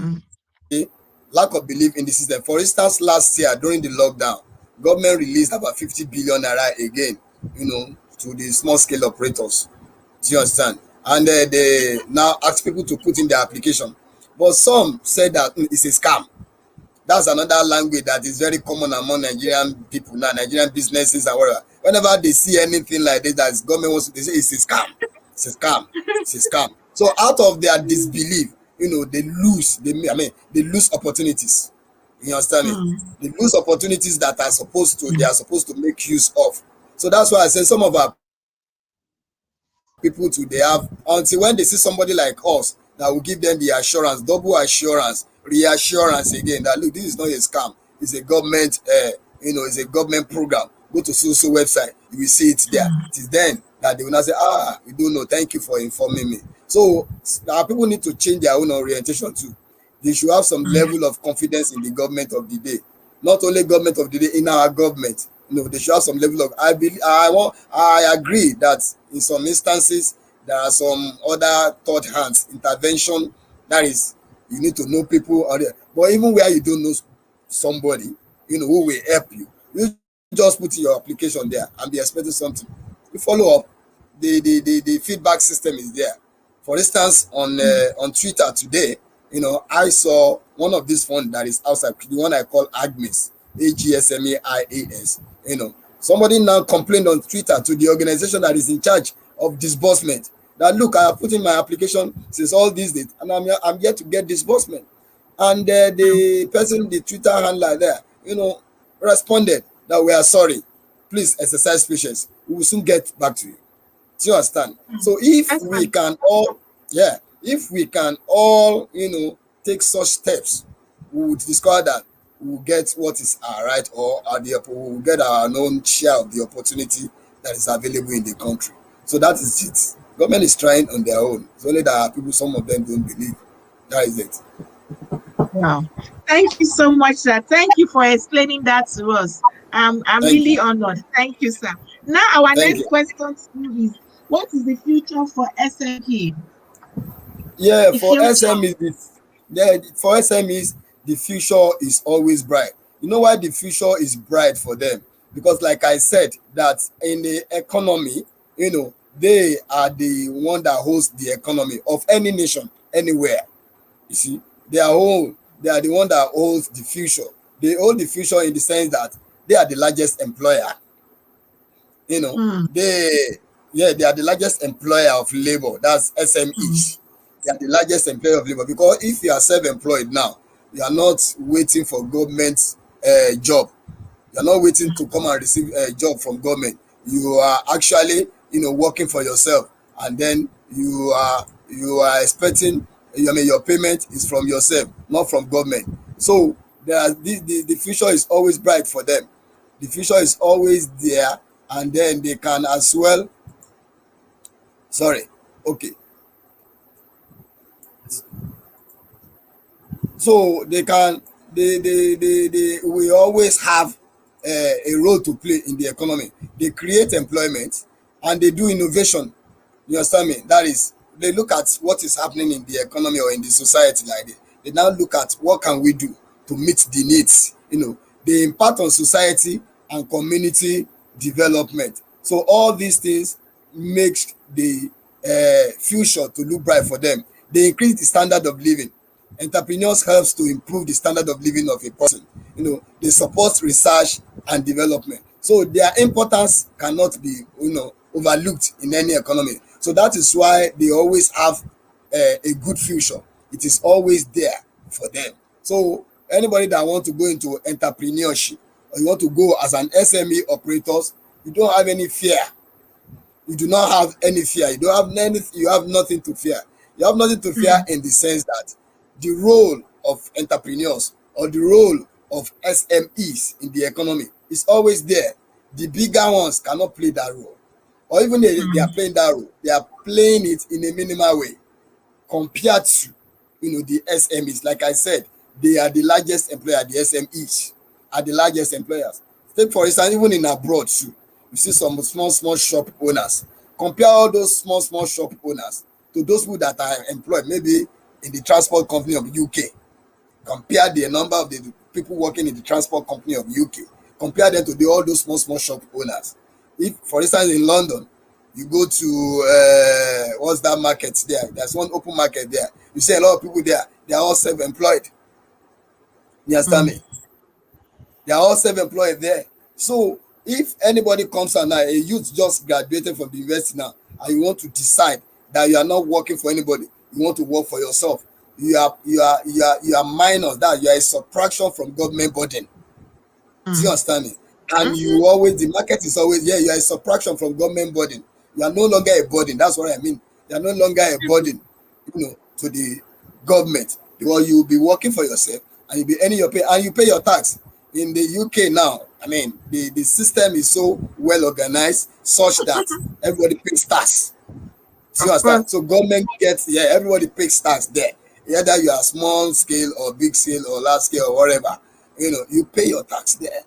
[SPEAKER 1] Mm,
[SPEAKER 2] lack of belief in the system. For instance, last year during the lockdown, government released about 50 billion naira again, to the small scale operators. Do you understand? And they now ask people to put in their application. But some said that it's a scam. That's another language that is very common among Nigerian people now, Nigerian businesses and whatever. Whenever they see anything like this that government wants to, they say it's a scam. It's a scam. It's a scam. So out of their disbelief, they lose opportunities. You understand me?
[SPEAKER 1] mm,
[SPEAKER 2] They lose opportunities that they are supposed to make use of. So that's why I say some of our people too, they have until when they see somebody like us that will give them the assurance, double assurance, reassurance again that look, this is not a scam, it's a government it's a government program. Go to so website, you will see it there.
[SPEAKER 1] mm,
[SPEAKER 2] It is then that they will not say, we don't know, thank you for informing me. So our people need to change their own orientation too. They should have some
[SPEAKER 1] mm,
[SPEAKER 2] level of confidence in the government of the day. Not only government of the day, in our government. They should have some level of, I agree that in some instances there are some other third hands intervention. That is, you need to know people out there. But even where you don't know somebody, who will help you, you just put your application there and be expecting something. You follow up. The feedback system is there. For instance,
[SPEAKER 1] mm,
[SPEAKER 2] on Twitter today, I saw one of these funds that is outside, the one I call AGMIS, AGSMEIAS. Somebody now complained on Twitter to the organization that is in charge of disbursement that look, I have put in my application since all these days, and I'm yet to get disbursement. And
[SPEAKER 1] mm,
[SPEAKER 2] the person, the Twitter handler there, responded that we are sorry. Please exercise patience. We will soon get back to you. Do you understand?
[SPEAKER 1] mm.
[SPEAKER 2] So if
[SPEAKER 1] That's
[SPEAKER 2] we
[SPEAKER 1] fine.
[SPEAKER 2] can all, yeah, if we can all, take such steps, we would discover that we will get what is our right, or we will get our own share of the opportunity that is available in the country. So that is it. Government is trying on their own. It's only that people, some of them don't believe. That is it.
[SPEAKER 1] Wow. Thank you so much, sir. Thank you for explaining that to us. I'm
[SPEAKER 2] Thank
[SPEAKER 1] really
[SPEAKER 2] you.
[SPEAKER 1] honored. Thank you, sir. Now, our
[SPEAKER 2] Thank
[SPEAKER 1] next
[SPEAKER 2] you.
[SPEAKER 1] question to you is, what is the future for S.M.E,
[SPEAKER 2] Yeah,
[SPEAKER 1] the
[SPEAKER 2] for
[SPEAKER 1] future?
[SPEAKER 2] SMEs, for SMEs, the future is always bright. You know why the future is bright for them? Because, like I said, that in the economy, they are the one that holds the economy of any nation, anywhere. You see, they are the one that holds the future. They hold the future in the sense that they are the largest employer. you know
[SPEAKER 1] Mm,
[SPEAKER 2] they they are the largest employer of labor. That's
[SPEAKER 1] mm,
[SPEAKER 2] SMEs. They are the largest employer of labor, because if you are self-employed now, you are not waiting for government job. You are not waiting to come and receive a job from government. You are actually working for yourself, and then you are expecting, your payment is from yourself, not from government. So the future is always bright for them. The future is always there, and then they can as well, sorry, okay, so they we always have a role to play in the economy. They create employment, and they do innovation. You understand me? That is, they look at what is happening in the economy or in the society like this. They now look at what can we do to meet the needs. They impact on society and community development. So all these things makes the future to look bright for them. They increase the standard of living. Entrepreneurs helps to improve the standard of living of a person. They support research and development. So their importance cannot be overlooked in any economy. So that is why they always have a good future. It is always there for them. So anybody that want to go into entrepreneurship, or you want to go as an SME operators, you don't have any fear. You do not have any fear. You have nothing to fear. You have nothing to fear
[SPEAKER 1] mm,
[SPEAKER 2] in the sense that the role of entrepreneurs, or the role of SMEs in the economy, is always there. The bigger ones cannot play that role. Or even they are
[SPEAKER 1] mm,
[SPEAKER 2] playing that role, they are playing it in a minimal way compared to the SMEs. Like I said, they are the largest employer. The SMEs are the largest employers. Take for instance, even in abroad too, you see some small shop owners. Compare all those small shop owners to those people that are employed maybe in the transport company of UK. Compare the number of the people working in the transport company of UK. Compare them to all those small shop owners. If, for instance, in London, you go to what's that market there? There's one open market there. You see a lot of people there. They are all self-employed. You understand
[SPEAKER 1] Mm.
[SPEAKER 2] me? They are all self-employed there. So if anybody comes out now, a youth just graduated from the university now, and you want to decide that you are not working for anybody, you want to work for yourself. You are minus that, you are a subtraction from government burden. Do you
[SPEAKER 1] Mm.
[SPEAKER 2] understand me? And
[SPEAKER 1] Mhm.
[SPEAKER 2] you always, the market is always, yeah, you are a subtraction from government burden. You are no longer a burden. That's what I mean. You are no longer a burden, to the government. Because you will be working for yourself, and you'll be earning your pay, and you pay your tax. In the UK now, I mean, the system is so well organized such that everybody pays tax. Do you
[SPEAKER 1] Of course.
[SPEAKER 2] understand? So government gets, yeah, everybody pays tax there. Either you are small scale or big scale or large scale or whatever, you pay your tax there.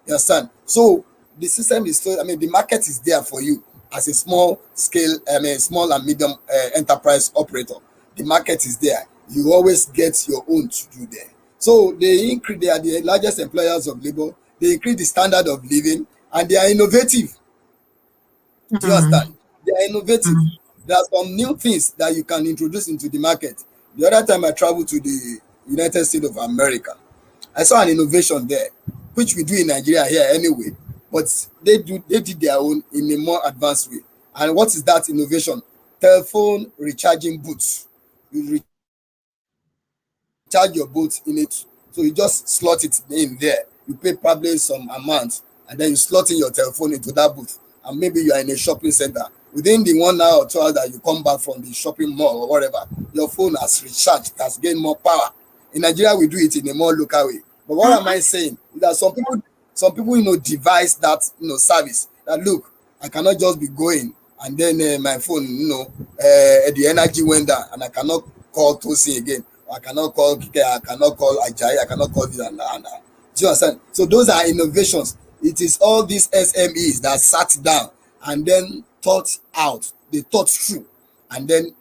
[SPEAKER 2] You understand? So the system is so, I mean, the market is there for you as a small scale, I mean, small and medium enterprise operator. The market is there. You always get your own to do there. So they are the largest employers of labor. They increase the standard of living, and they are innovative. Do you
[SPEAKER 1] Mm.
[SPEAKER 2] understand? They are innovative.
[SPEAKER 1] Mm.
[SPEAKER 2] There are some new things that you can introduce into the market. The other time I traveled to the United States of America, I saw an innovation there, which we do in Nigeria here anyway, but they did their own in a more advanced way. And what is that innovation? Telephone recharging booths. You charge your boat in it. So you just slot it in there. You pay probably some amount, and then you slot in your telephone into that booth. And maybe you are in a shopping center. Within the 1 hour or 2 hours that you come back from the shopping mall or whatever, your phone has recharged, has gained more power. In Nigeria, we do it in a more local way. But what am I
[SPEAKER 1] Mhm.
[SPEAKER 2] saying? Is that some people devise that service. That look, I cannot just be going, and then my phone, the energy went down, and I cannot call Tosin again. I cannot call Kike, I cannot call Ajayi, I cannot call this and that. And that. Do you understand? So those are innovations. It is all these SMEs that sat down and then thought out. They thought through, and then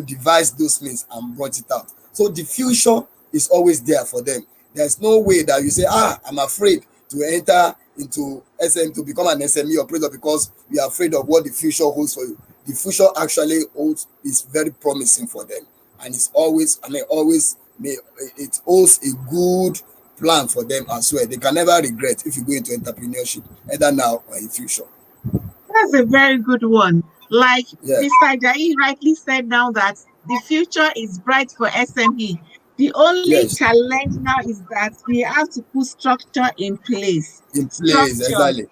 [SPEAKER 2] devised those means and brought it out. So the future is always there for them. There's no way that you say, I'm afraid to enter into SM to become an SME operator because you are afraid of what the future holds for you. The future actually holds is very promising for them, and it's always, I mean, always may it holds a good plan for them as well. They can never regret if you go into entrepreneurship, either now or in future.
[SPEAKER 1] That's a very good one. Like
[SPEAKER 2] Yeah.
[SPEAKER 1] Mr. Ajayi rightly said now that the future is bright for SME. The only
[SPEAKER 2] Yes.
[SPEAKER 1] challenge now is that we have to put structure in place.
[SPEAKER 2] In place,
[SPEAKER 1] Structure.
[SPEAKER 2] exactly.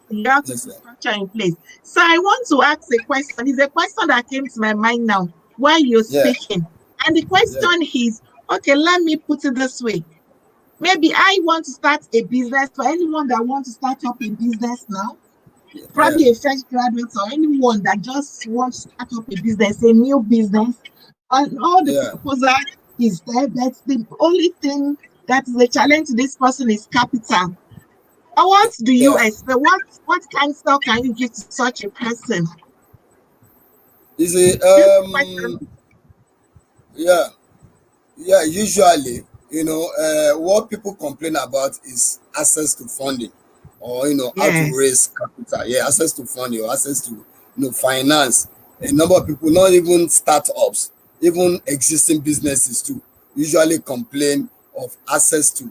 [SPEAKER 1] You have to
[SPEAKER 2] Yes,
[SPEAKER 1] put
[SPEAKER 2] sir.
[SPEAKER 1] structure in place. So I want to ask a question. It's a question that came to my mind now while you're
[SPEAKER 2] Yeah.
[SPEAKER 1] speaking. And the
[SPEAKER 2] Yeah.
[SPEAKER 1] question is, okay, let me put it this way. Maybe I want to start a business. For anyone that wants to start up a business now,
[SPEAKER 2] Yeah.
[SPEAKER 1] probably a fresh graduate or anyone that just wants to start up a business, a new business, and all the
[SPEAKER 2] Yeah.
[SPEAKER 1] proposal is there. That's the only thing that is a challenge to this person is capital. What do you
[SPEAKER 2] Yeah.
[SPEAKER 1] expect? What counsel can you give to such a person?
[SPEAKER 2] You see,
[SPEAKER 1] Do you see my question?
[SPEAKER 2] yeah. Yeah, usually, what people complain about is access to funding, or how to
[SPEAKER 1] Yes.
[SPEAKER 2] raise capital. Yeah, access to funding or access to finance. A number of people, not even startups, even existing businesses too, usually complain of access to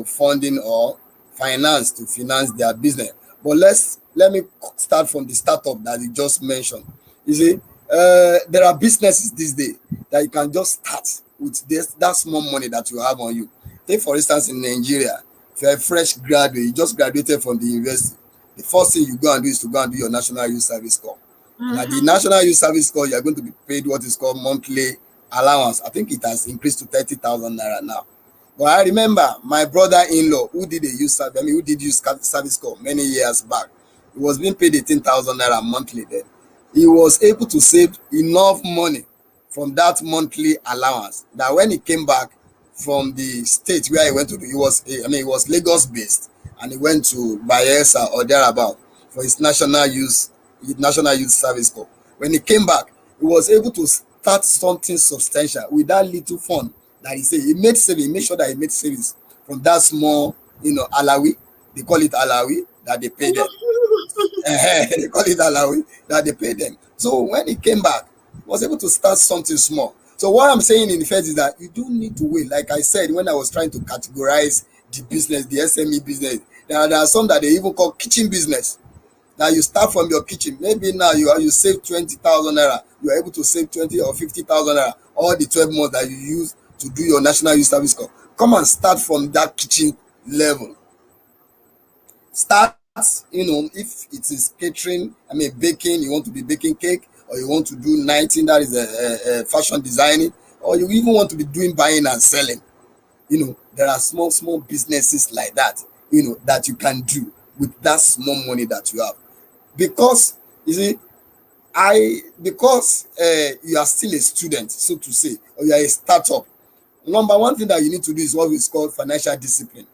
[SPEAKER 2] funding or finance to finance their business. But let me start from the startup that you just mentioned. You see, there are businesses these days that you can just start with that small money that you have on you. Take for instance in Nigeria, if you're a fresh graduate, you just graduated from the university, the first thing you go and do is to go and do your national youth service corps. And at the
[SPEAKER 1] Mm-hmm.
[SPEAKER 2] national youth service corps, you are going to be paid what is called monthly allowance. I think it has increased to 30,000 naira now. But I remember my brother-in-law who did a youth service, I mean, who did youth service corps many years back. He was being paid 18,000 naira monthly then. He was able to save enough money from that monthly allowance that when he came back from the state where he went to, he was Lagos based, and he went to Bayelsa or thereabout for his national youth service corps. When he came back, he was able to start something substantial with that little fund that he made savings. He made sure that he made savings from that small, alawi. They call it alawi that they pay them. They call it alawi that they pay them. So when he came back, he was able to start something small. So what I'm saying in effect is that you don't need to wait. Like I said, when I was trying to categorize the business, the SME business, there are some that they even call kitchen business. Now you start from your kitchen. Maybe now you save 20,000 naira. You are able to save 20 or 50,000 naira all the 12 months that you use to do your national youth service corps. Come and start from that kitchen level. Start, if it is catering, baking, you want to be baking cake, or you want to do nighting, that is a fashion designing, or you even want to be doing buying and selling. There are small businesses like that, that you can do with that small money that you have. Because you see, because you are still a student, so to say, or you are a startup. Number one thing that you need to do is what is called financial discipline.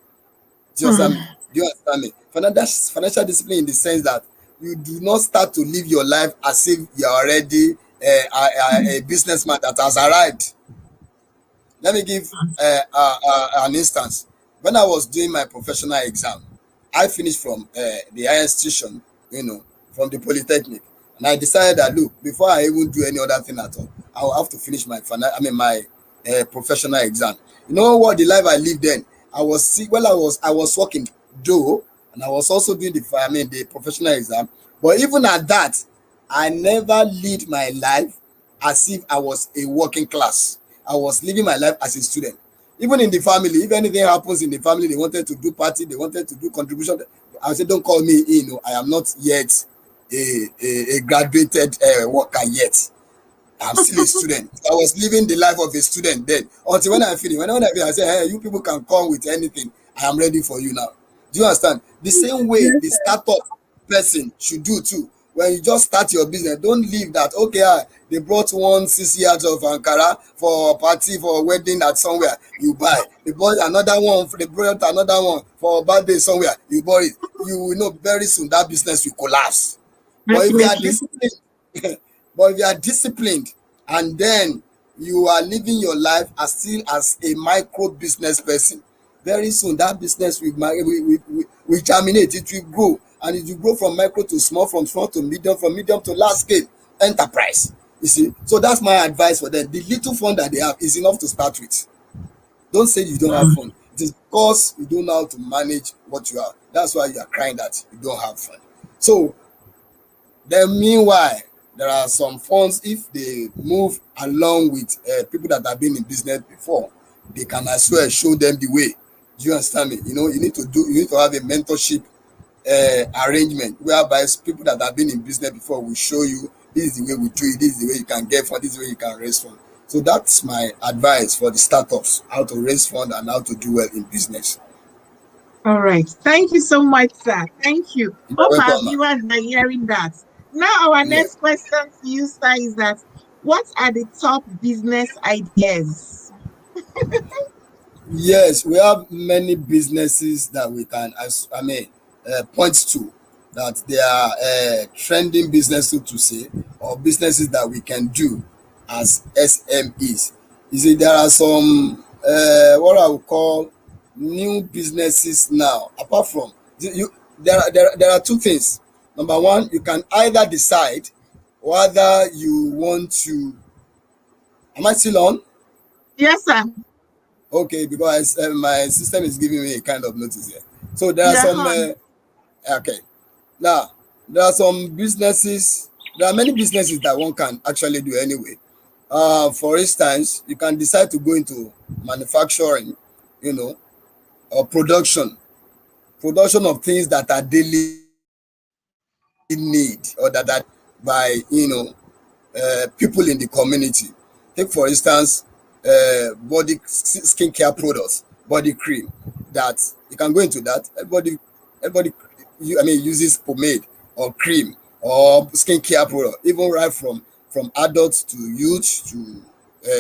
[SPEAKER 2] Do you understand me?
[SPEAKER 1] Hmm.
[SPEAKER 2] Do you understand me? Financial discipline in the sense that you do not start to live your life as if you are already a businessman that has arrived. Let me give an instance. When I was doing my professional exam, I finished from the higher institution, from the polytechnic, and I decided that, look, before I even do any other thing at all, I will have to finish my professional exam. You know what, the life I lived then, I was sick. Well, I was working though, and I was also doing the professional exam. But even at that, I never lived my life as if I was a working class. I was living my life as a student. Even in the family, if anything happens in the family, they wanted to do party, they wanted to do contribution. I say, don't call me in. I am not yet a graduated worker yet. I'm still a student. I was living the life of a student then. Until when I finish, when I finish, I say, hey, you people can come with anything. I am ready for you now. Do you understand? The same way
[SPEAKER 1] Yes,
[SPEAKER 2] the
[SPEAKER 1] sir.
[SPEAKER 2] startup person should do too. When you just start your business, don't leave that. Okay, they brought one 6 yards of Ankara for a party, for a wedding at somewhere. You buy. They brought another one. They brought another one for a birthday somewhere. You bought it. You will know very soon that business will collapse. But if you are
[SPEAKER 1] Definitely.
[SPEAKER 2] disciplined, but if you are disciplined, and then you are living your life as still as a micro business person, very soon that business will germinate. It will grow, and it will grow from micro to small, from small to medium, from medium to large scale enterprise. You see, so that's my advice for them. The little fund that they have is enough to start with. Don't say you don't have fun. It is because you don't know how to manage what you have. That's why you are crying that you don't have fun. So then, meanwhile, there are some funds, if they move along with people that have been in business before, they can as well show them the way. Do you understand me? You need to have a mentorship arrangement whereby people that have been in business before will show you, this is the way we do it, this is the way you can get fund, this is the way you can raise fund. So that's my advice for the startups, how to raise fund and how to do well in business.
[SPEAKER 1] All right. Thank you so much, sir. Thank you.
[SPEAKER 2] You're
[SPEAKER 1] Hope our
[SPEAKER 2] welcome, man.
[SPEAKER 1] viewers are hearing that. Now, our
[SPEAKER 2] Yeah.
[SPEAKER 1] next question to you, sir, is that what are the top business ideas?
[SPEAKER 2] Yes, we have many businesses that we can, point to, that they are trending business, so to say, or businesses that we can do as SMEs. You see, there are some what I would call new businesses now. Apart from there are two things. Number one, you can either decide whether you want to. Am I still on?
[SPEAKER 1] Yes, sir.
[SPEAKER 2] Okay, because my system is giving me a kind of notice here. So there are
[SPEAKER 1] You're
[SPEAKER 2] some.
[SPEAKER 1] on.
[SPEAKER 2] Okay, now there are some businesses. There are many businesses that one can actually do anyway. For instance, you can decide to go into manufacturing, you know, or production of things that are daily need, or that are by people in the community. Take for instance, body skincare products, body cream, that you can go into that. Everybody, uses pomade or cream or skincare product, even right from adults to youth to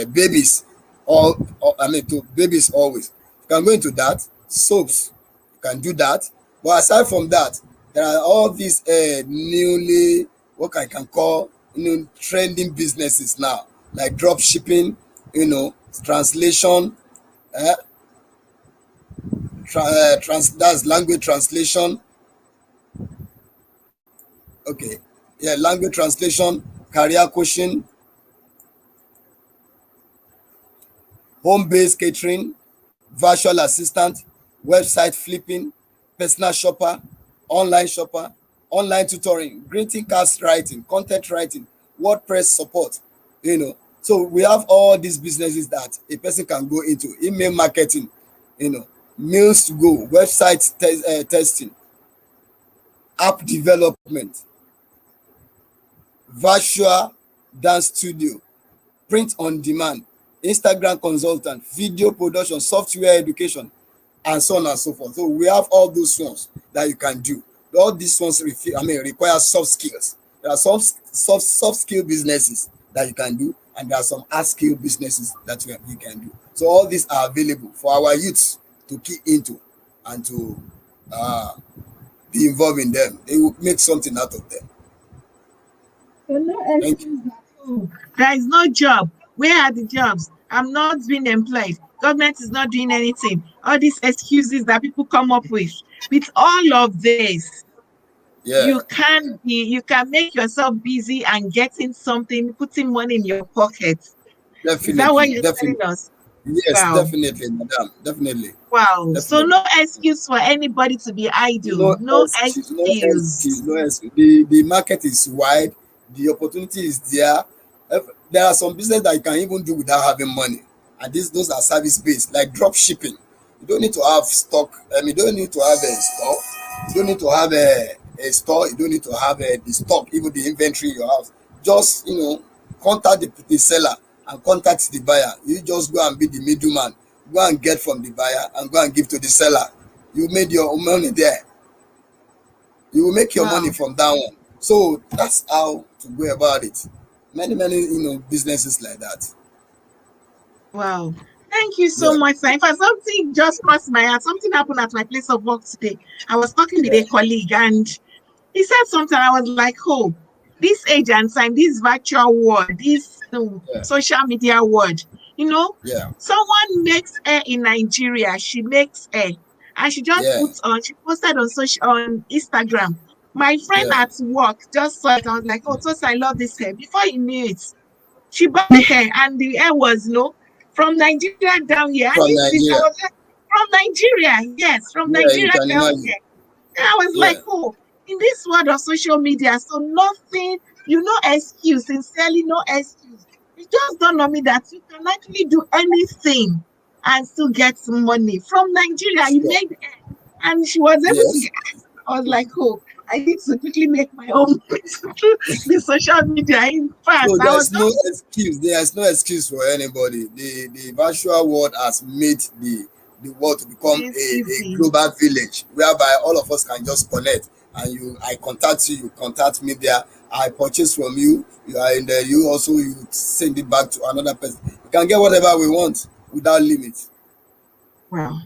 [SPEAKER 2] babies, to babies always. You can go into that. Soaps, you can do that. But aside from that, there are all these newly, what I can call, trending businesses now, like drop shipping, translation, uh, that's language translation. Okay, yeah, language translation, career coaching, home-based catering, virtual assistant, website flipping, personal shopper, online tutoring, greeting cards writing, content writing, WordPress support. So we have all these businesses that a person can go into. Email marketing, you know, meals to go, testing, app development, virtual dance studio, print on demand, Instagram consultant, video production, software education, and so on and so forth. So we have all those ones that you can do. All these ones require soft skills. There are some soft skill businesses that you can do, and there are some hard skill businesses that you can do. So all these are available for our youths to key into and to uh, be involved in them. They will make something out of them.
[SPEAKER 1] So no
[SPEAKER 2] Thank you.
[SPEAKER 1] excuse at all. There is no job. Where are the jobs? I'm not being employed. Government is not doing anything. All these excuses that people come up with all of this,
[SPEAKER 2] Yeah,
[SPEAKER 1] you can make yourself busy and getting something, putting money in your pocket. Is that what
[SPEAKER 2] definitely,
[SPEAKER 1] you're telling
[SPEAKER 2] definitely.
[SPEAKER 1] us?
[SPEAKER 2] Yes,
[SPEAKER 1] Wow.
[SPEAKER 2] definitely, madam. Definitely,
[SPEAKER 1] Wow. So
[SPEAKER 2] definitely.
[SPEAKER 1] no excuse for anybody to be idle.
[SPEAKER 2] No
[SPEAKER 1] No
[SPEAKER 2] excuse, no excuse,
[SPEAKER 1] excuse.
[SPEAKER 2] no excuse. The market is wide, the opportunity is there. There are some business that you can even do without having money, and those are service based, like drop shipping. You don't need to have stock. You don't need to have a store. You don't need to have a store. You don't need to have the stock, even the inventory in your house. Just contact the seller and contact the buyer. You just go and be the middleman. Go and get from the buyer and go and give to the seller. You made your money there. You will make your money
[SPEAKER 1] Wow.
[SPEAKER 2] from that one. So that's how to go about it. Many businesses like that.
[SPEAKER 1] Wow. Thank you so
[SPEAKER 2] Yeah,
[SPEAKER 1] much, sir. In fact, something just crossed my heart. Something happened at my place of work today. I was talking with
[SPEAKER 2] yeah,
[SPEAKER 1] a colleague and he said something. I was like, oh, this age and time, this virtual world, this
[SPEAKER 2] yeah,
[SPEAKER 1] social media world, you know,
[SPEAKER 2] yeah,
[SPEAKER 1] someone makes hair in Nigeria. She makes hair and she just
[SPEAKER 2] yeah,
[SPEAKER 1] puts on, she posted on Instagram. My friend
[SPEAKER 2] yeah,
[SPEAKER 1] at work just saw it. I was like, oh, Tosa, I love this hair. Before you knew it, she bought the hair and the hair was from Nigeria down here. And
[SPEAKER 2] from
[SPEAKER 1] this I
[SPEAKER 2] Nigeria.
[SPEAKER 1] was like, from Nigeria, yes, from
[SPEAKER 2] Yeah, you
[SPEAKER 1] Nigeria
[SPEAKER 2] can
[SPEAKER 1] down
[SPEAKER 2] imagine.
[SPEAKER 1] here. And I was like,
[SPEAKER 2] Yeah,
[SPEAKER 1] oh, in this world of social media, so nothing, no excuse, sincerely, no excuse. It just dawned on me that you can actually do anything and still get some money. From Nigeria, you
[SPEAKER 2] sure.
[SPEAKER 1] made hair. And she was able to
[SPEAKER 2] Yes.
[SPEAKER 1] get, I was like, oh, I need to quickly make my own through the social media. In fact,
[SPEAKER 2] So
[SPEAKER 1] I was
[SPEAKER 2] there's no
[SPEAKER 1] just
[SPEAKER 2] excuse. There's no excuse for anybody. The virtual world has made the world to become
[SPEAKER 1] things
[SPEAKER 2] a
[SPEAKER 1] easy.
[SPEAKER 2] global village whereby all of us can just connect, and I contact you, you contact me there. I purchase from you. You are in there. You send it back to another person. We can get whatever we want without limit.
[SPEAKER 1] Wow.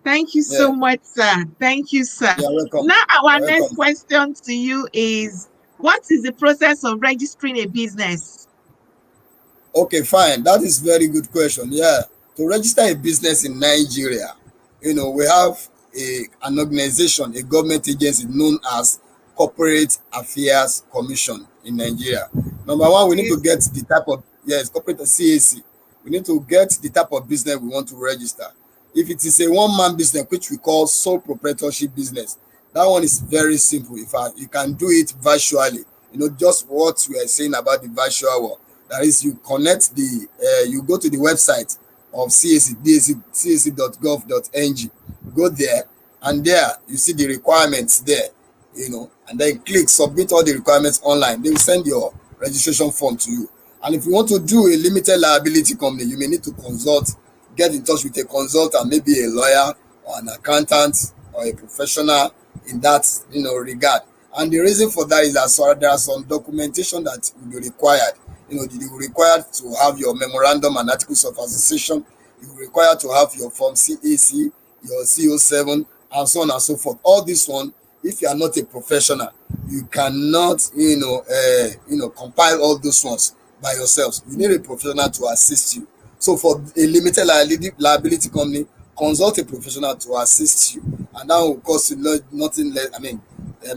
[SPEAKER 1] Thank you
[SPEAKER 2] Yeah.
[SPEAKER 1] so much, sir. Thank you, sir.
[SPEAKER 2] You're welcome.
[SPEAKER 1] Now, our
[SPEAKER 2] You're
[SPEAKER 1] next
[SPEAKER 2] welcome.
[SPEAKER 1] question to you is what is the process of registering a business?
[SPEAKER 2] Okay, fine. That is very good question. Yeah. To register a business in Nigeria, we have an organization, a government agency known as Corporate Affairs Commission in Nigeria. Number one, we need to
[SPEAKER 1] Yes.
[SPEAKER 2] get the type of, yes, corporate CAC. We need to get the type of business we want to register. If it is a one-man business, which we call sole proprietorship business, that one is very simple. In fact, you can do it virtually. Just what we are saying about the virtual world. That is, you go to the website of cac.gov.ng. Go there, and there you see the requirements there, and then click submit all the requirements online. They will send your registration form to you. And if you want to do a limited liability company, you may need to get in touch with a consultant, maybe a lawyer or an accountant or a professional in that regard. And the reason for that is that there are some documentation that will be required. You will require to have your memorandum and articles of association. You will require to have your form CAC, your CO7, and so on and so forth. All this one, if you are not a professional, you cannot compile all those ones by yourselves. You need a professional to assist you. So for a limited liability company, consult a professional to assist you, and that will cost you nothing less. A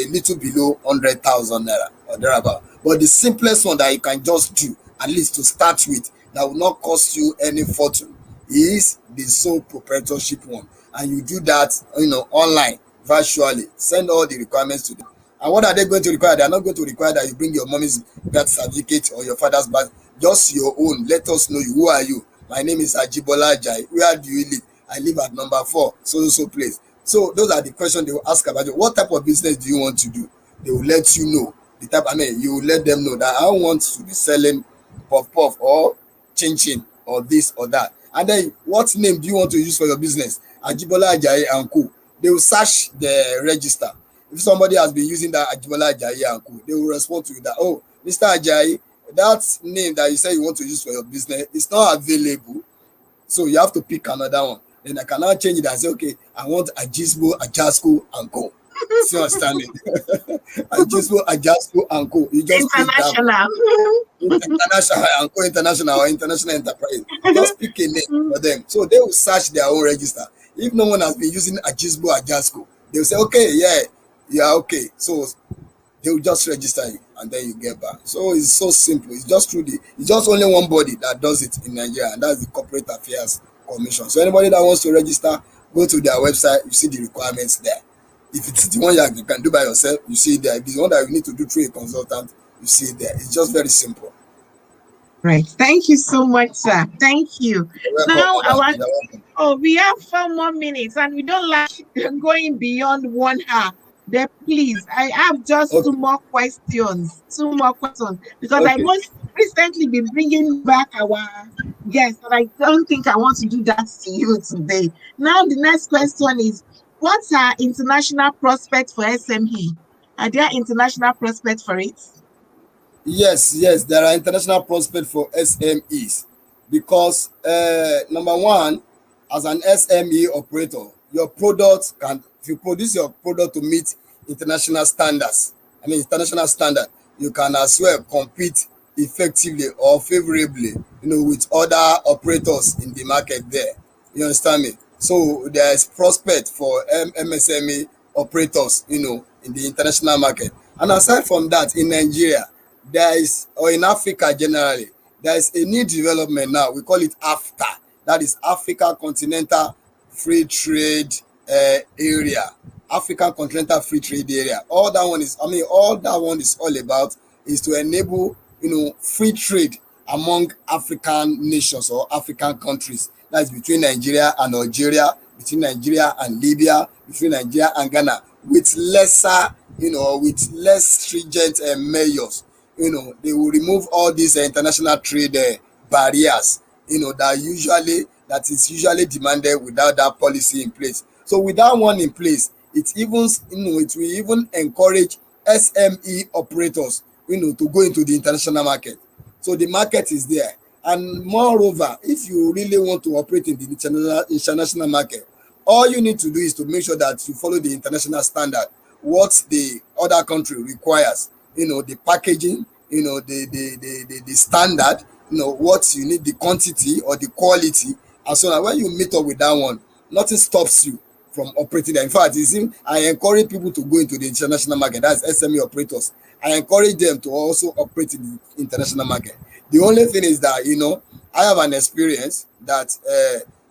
[SPEAKER 2] little below 100,000 naira or thereabout. But the simplest one that you can just do, at least to start with, that will not cost you any fortune, is the sole proprietorship one, and you do that, online, virtually. Send all the requirements to them. And what are they going to require? They are not going to require that you bring your mommy's birth certificate or your father's birth, just your own. Let us know you. Who are you? My name is Ajibola Ajayi. Where do you live? I live at number 4, so place. So those are the questions they will ask about you. What type of business do you want to do? They will let you know. You will let them know that I want to be selling puff puff or chin chin or this or that. And then what name do you want to use for your business? Ajibola Ajayi and Co. They will search the register. If somebody has been using that Ajibola Ajayi and Co, they will respond to you that, oh, Mr. Ajayi, that name that you say you want to use for your business is not available. So you have to pick another one. Then I can now change it and say, okay, I want Ajisbo, Ajasco and Co. See what I'm understanding? Ajisbo, Ajasco and Co. You just pick that one.
[SPEAKER 1] International.
[SPEAKER 2] International and Co international or international enterprise. Just pick a name for them. So they will search their own register. If no one has been using Ajisbo, Ajasco, they will say, okay, yeah, okay. So they will just register you and then you get back. So it's so simple. It's just only one body that does it in Nigeria, and that's the Corporate Affairs Commission. So anybody that wants to register, go to their website, you see the requirements there. If it's the one you can do by yourself, you see it there. If it's the one that you need to do through a consultant, you see it there. It's just very simple.
[SPEAKER 1] Right. Thank you so much, sir. Thank you.
[SPEAKER 2] You're welcome,
[SPEAKER 1] Now,
[SPEAKER 2] madam. You're welcome.
[SPEAKER 1] we have 4 more minutes and we don't like going beyond 1 hour. Then please, I have just two
[SPEAKER 2] Okay,
[SPEAKER 1] more questions. Two more questions. Because I
[SPEAKER 2] okay.
[SPEAKER 1] most recently been bringing back our guests, and I don't think I want to do that to you today. Now, the next question is, what's our international prospect for SME? Are there international prospects for it?
[SPEAKER 2] Yes, there are international prospects for SMEs because number one, as an SME operator, your product can, if you produce your product to meet international standards, international standard, you can as well compete effectively or favorably, with other operators in the market there. You understand me? So there is prospect for MSME operators, in the international market. And aside from that, in Nigeria, or in Africa generally, there is a new development now. We call it AFTA. That is Africa Continental Free Trade Area. African Continental Free Trade Area. All that one is all about is to enable, free trade among African nations or African countries. That is between Nigeria and Algeria, between Nigeria and Libya, between Nigeria and Ghana, with with less stringent measures. They will remove all these international trade barriers, that is usually demanded without that policy in place. So with that one in place, it will even encourage SME operators, to go into the international market. So the market is there. And moreover, if you really want to operate in the international market, all you need to do is to make sure that you follow the international standard, what the other country requires, the packaging, the standard, what you need, the quantity or the quality. And so now when you meet up with that one, nothing stops you from operating there. In fact, I encourage people to go into the international market. That's SME operators. I encourage them to also operate in the international market. The only thing is that, I have an experience that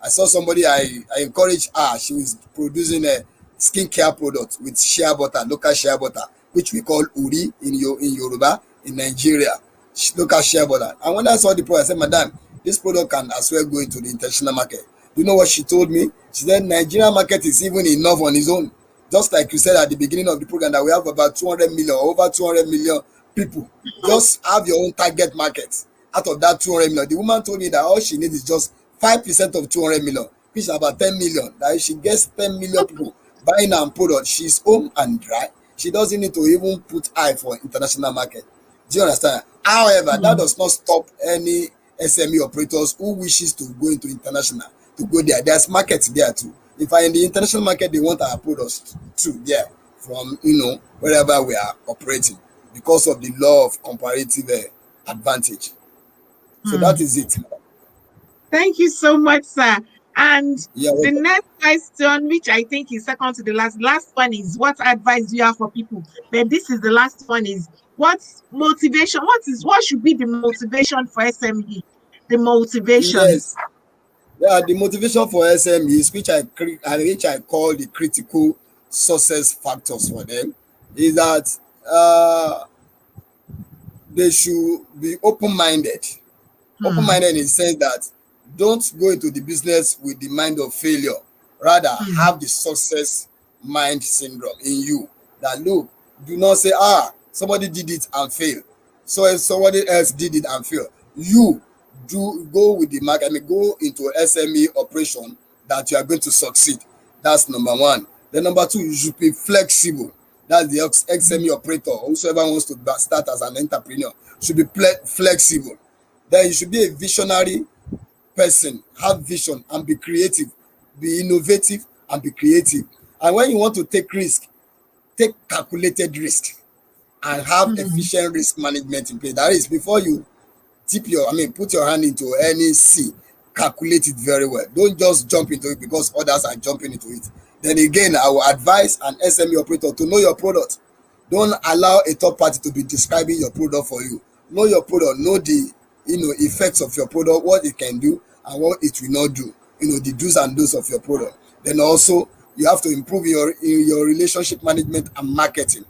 [SPEAKER 2] I saw somebody, I encouraged her. She was producing a skincare product with shea butter, local shea butter, which we call Uri in Yoruba, in Nigeria. Local shea butter. And when I saw the product, I said, Madam, this product can as well go into the international market. You know what she told me? She said Nigerian market is even enough on its own. Just like you said at the beginning of the program, that we have about 200 million, over 200 million people. Just have your own target market. Out of that 200 million, the woman told me that all she needs is just 5% of 200 million, which is about 10 million. That if she gets 10 million people buying her product, she's home and dry. She doesn't need to even put eye for international market. Do you understand? However, that
[SPEAKER 1] Hmm.
[SPEAKER 2] does not stop any SME operators who wishes to go into international to go there. There's markets there too. If I in the international market, they want our products too there from wherever we are operating because of the law of comparative advantage. So that
[SPEAKER 1] Hmm.
[SPEAKER 2] is it.
[SPEAKER 1] Thank you so much, sir. And
[SPEAKER 2] Yeah,
[SPEAKER 1] the
[SPEAKER 2] welcome.
[SPEAKER 1] next question, which I think is second to the last one is what advice do you have for people? But this is the last one is what's motivation? What should be the motivation for SME? The
[SPEAKER 2] Yes.
[SPEAKER 1] motivations.
[SPEAKER 2] Yeah, the motivation for SMEs, which I call the critical success factors for them, is that they should be open-minded.
[SPEAKER 1] Hmm,
[SPEAKER 2] Open-minded in the sense that don't go into the business with the mind of failure. Rather,
[SPEAKER 1] hmm,
[SPEAKER 2] have the success mind syndrome in you. That look, do not say, somebody did it and fail. So if somebody else did it and fail, you do go with the mark. I mean, go into SME operation that you are going to succeed. That's number one. Then number two, you should be flexible. That's the SME operator. Whosoever wants to start as an entrepreneur should be flexible. Then you should be a visionary person, have vision and be creative, be innovative and be creative. And when you want to take risk, take calculated risk and have
[SPEAKER 1] hmm.
[SPEAKER 2] efficient risk management in place. That is, before you put your hand into any sea, calculate it very well. Don't just jump into it because others are jumping into it. Then again, I will advise an SME operator to know your product. Don't allow a third party to be describing your product for you. Know your product, know the effects of your product, what it can do and what it will not do. The do's and don'ts of your product. Then also you have to improve your relationship management and marketing.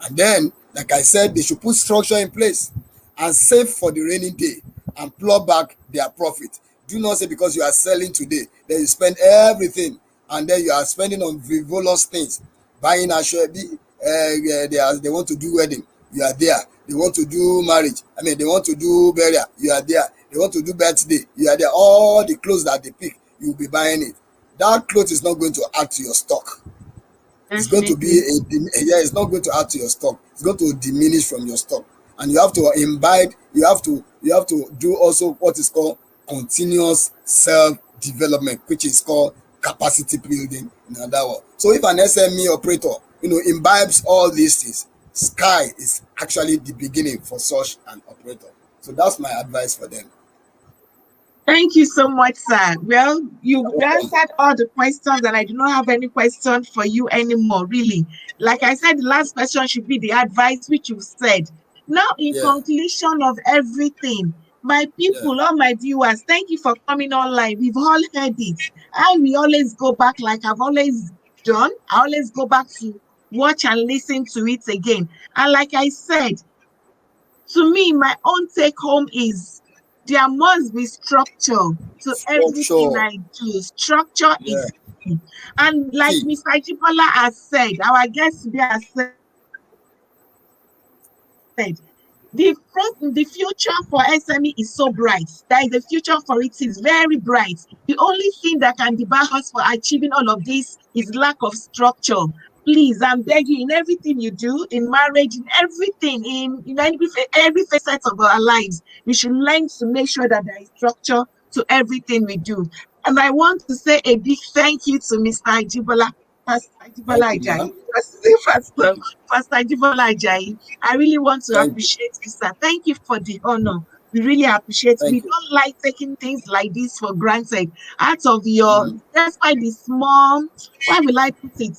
[SPEAKER 2] And then, like I said, they should put structure in place and save for the rainy day and plow back their profit. Do not say because you are selling today, then you spend everything and then you are spending on frivolous things. Buying a shabby, they want to do wedding, you are there. They want to do marriage, they want to do burial, you are there. They want to do birthday, you are there. All the clothes that they pick, you will be buying it. That cloth is not going to add to your stock. It's going to be
[SPEAKER 1] Definitely.
[SPEAKER 2] yeah, it's not going to add to your stock. It's going to diminish from your stock. And you have to imbibe, you have to do also what is called continuous self development, which is called capacity building in another word. So if an SME operator imbibes all these things, sky is actually the beginning for such an operator. So that's my advice for them.
[SPEAKER 1] Thank you so much, sir. Well, you've
[SPEAKER 2] Okay.
[SPEAKER 1] answered all the questions, and I do not have any question for you anymore, really. Like I said, the last question should be the advice which you've said. Now, in
[SPEAKER 2] Yeah,
[SPEAKER 1] conclusion of everything, my
[SPEAKER 2] yeah,
[SPEAKER 1] people, all my viewers, thank you for coming online. We've all heard it. I will always go back, like I've always done. I always go back to watch and listen to it again. And like I said, to me, my own take home is there must be structure to everything
[SPEAKER 2] structure.
[SPEAKER 1] I do. Structure
[SPEAKER 2] Yeah,
[SPEAKER 1] is key. And like
[SPEAKER 2] key.
[SPEAKER 1] Mr. Jibola has said, our guest today has said, the future for SME is so bright. That is the future for it is very bright. The only thing that can debar us for achieving all of this is lack of structure. Please, I'm begging in everything you do, in marriage, in everything, in every facet of our lives, we should learn to make sure that there is structure to everything we do. And I want to say a big thank you to Mr. Ajibola, Pastor
[SPEAKER 2] Thank
[SPEAKER 1] Ajibola
[SPEAKER 2] you,
[SPEAKER 1] Ajayi,
[SPEAKER 2] man.
[SPEAKER 1] Pastor Ajibola Ajayi. I really want to
[SPEAKER 2] Thank you.
[SPEAKER 1] appreciate you, sir. Thank you for the honor. We really appreciate.
[SPEAKER 2] Thank
[SPEAKER 1] We
[SPEAKER 2] you.
[SPEAKER 1] don't like taking things like this for granted. Out of your,
[SPEAKER 2] Mm,
[SPEAKER 1] despite the small, why will I put it?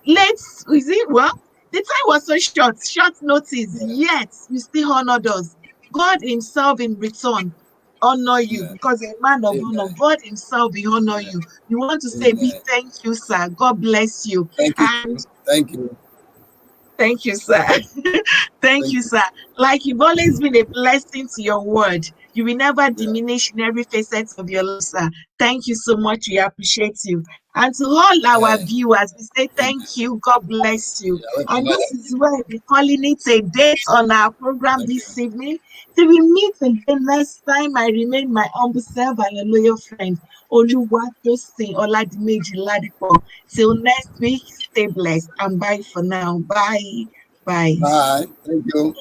[SPEAKER 1] Let's, is it, well, the time was so short notice,
[SPEAKER 2] yeah,
[SPEAKER 1] yet you still honored us. God Himself in return honor you
[SPEAKER 2] yeah.
[SPEAKER 1] because you're a man of honor.
[SPEAKER 2] Amen.
[SPEAKER 1] God Himself will honor
[SPEAKER 2] Yeah.
[SPEAKER 1] you. We want to say a big
[SPEAKER 2] Amen.
[SPEAKER 1] thank you, sir. God bless you.
[SPEAKER 2] Thank you.
[SPEAKER 1] And
[SPEAKER 2] Thank you.
[SPEAKER 1] thank you, sir. Thank
[SPEAKER 2] Thank
[SPEAKER 1] you,
[SPEAKER 2] you.
[SPEAKER 1] sir. Like you've always been a blessing to your word. You will never
[SPEAKER 2] Yeah.
[SPEAKER 1] diminish in every facet of your life, sir. Thank you so much. We appreciate you. And to all our
[SPEAKER 2] Yeah.
[SPEAKER 1] viewers, we say thank
[SPEAKER 2] Amen.
[SPEAKER 1] you. God bless you.
[SPEAKER 2] Yeah. Welcome,
[SPEAKER 1] And this
[SPEAKER 2] madam.
[SPEAKER 1] is why we're calling it a date on our program
[SPEAKER 2] Thank
[SPEAKER 1] this
[SPEAKER 2] you.
[SPEAKER 1] evening. Till we meet again next time, I remain my humble self and your loyal friend, Oluwatosin Oladimeji Ladipo. Till next week, stay blessed and bye for now. Bye. Bye.
[SPEAKER 2] Bye. Thank you.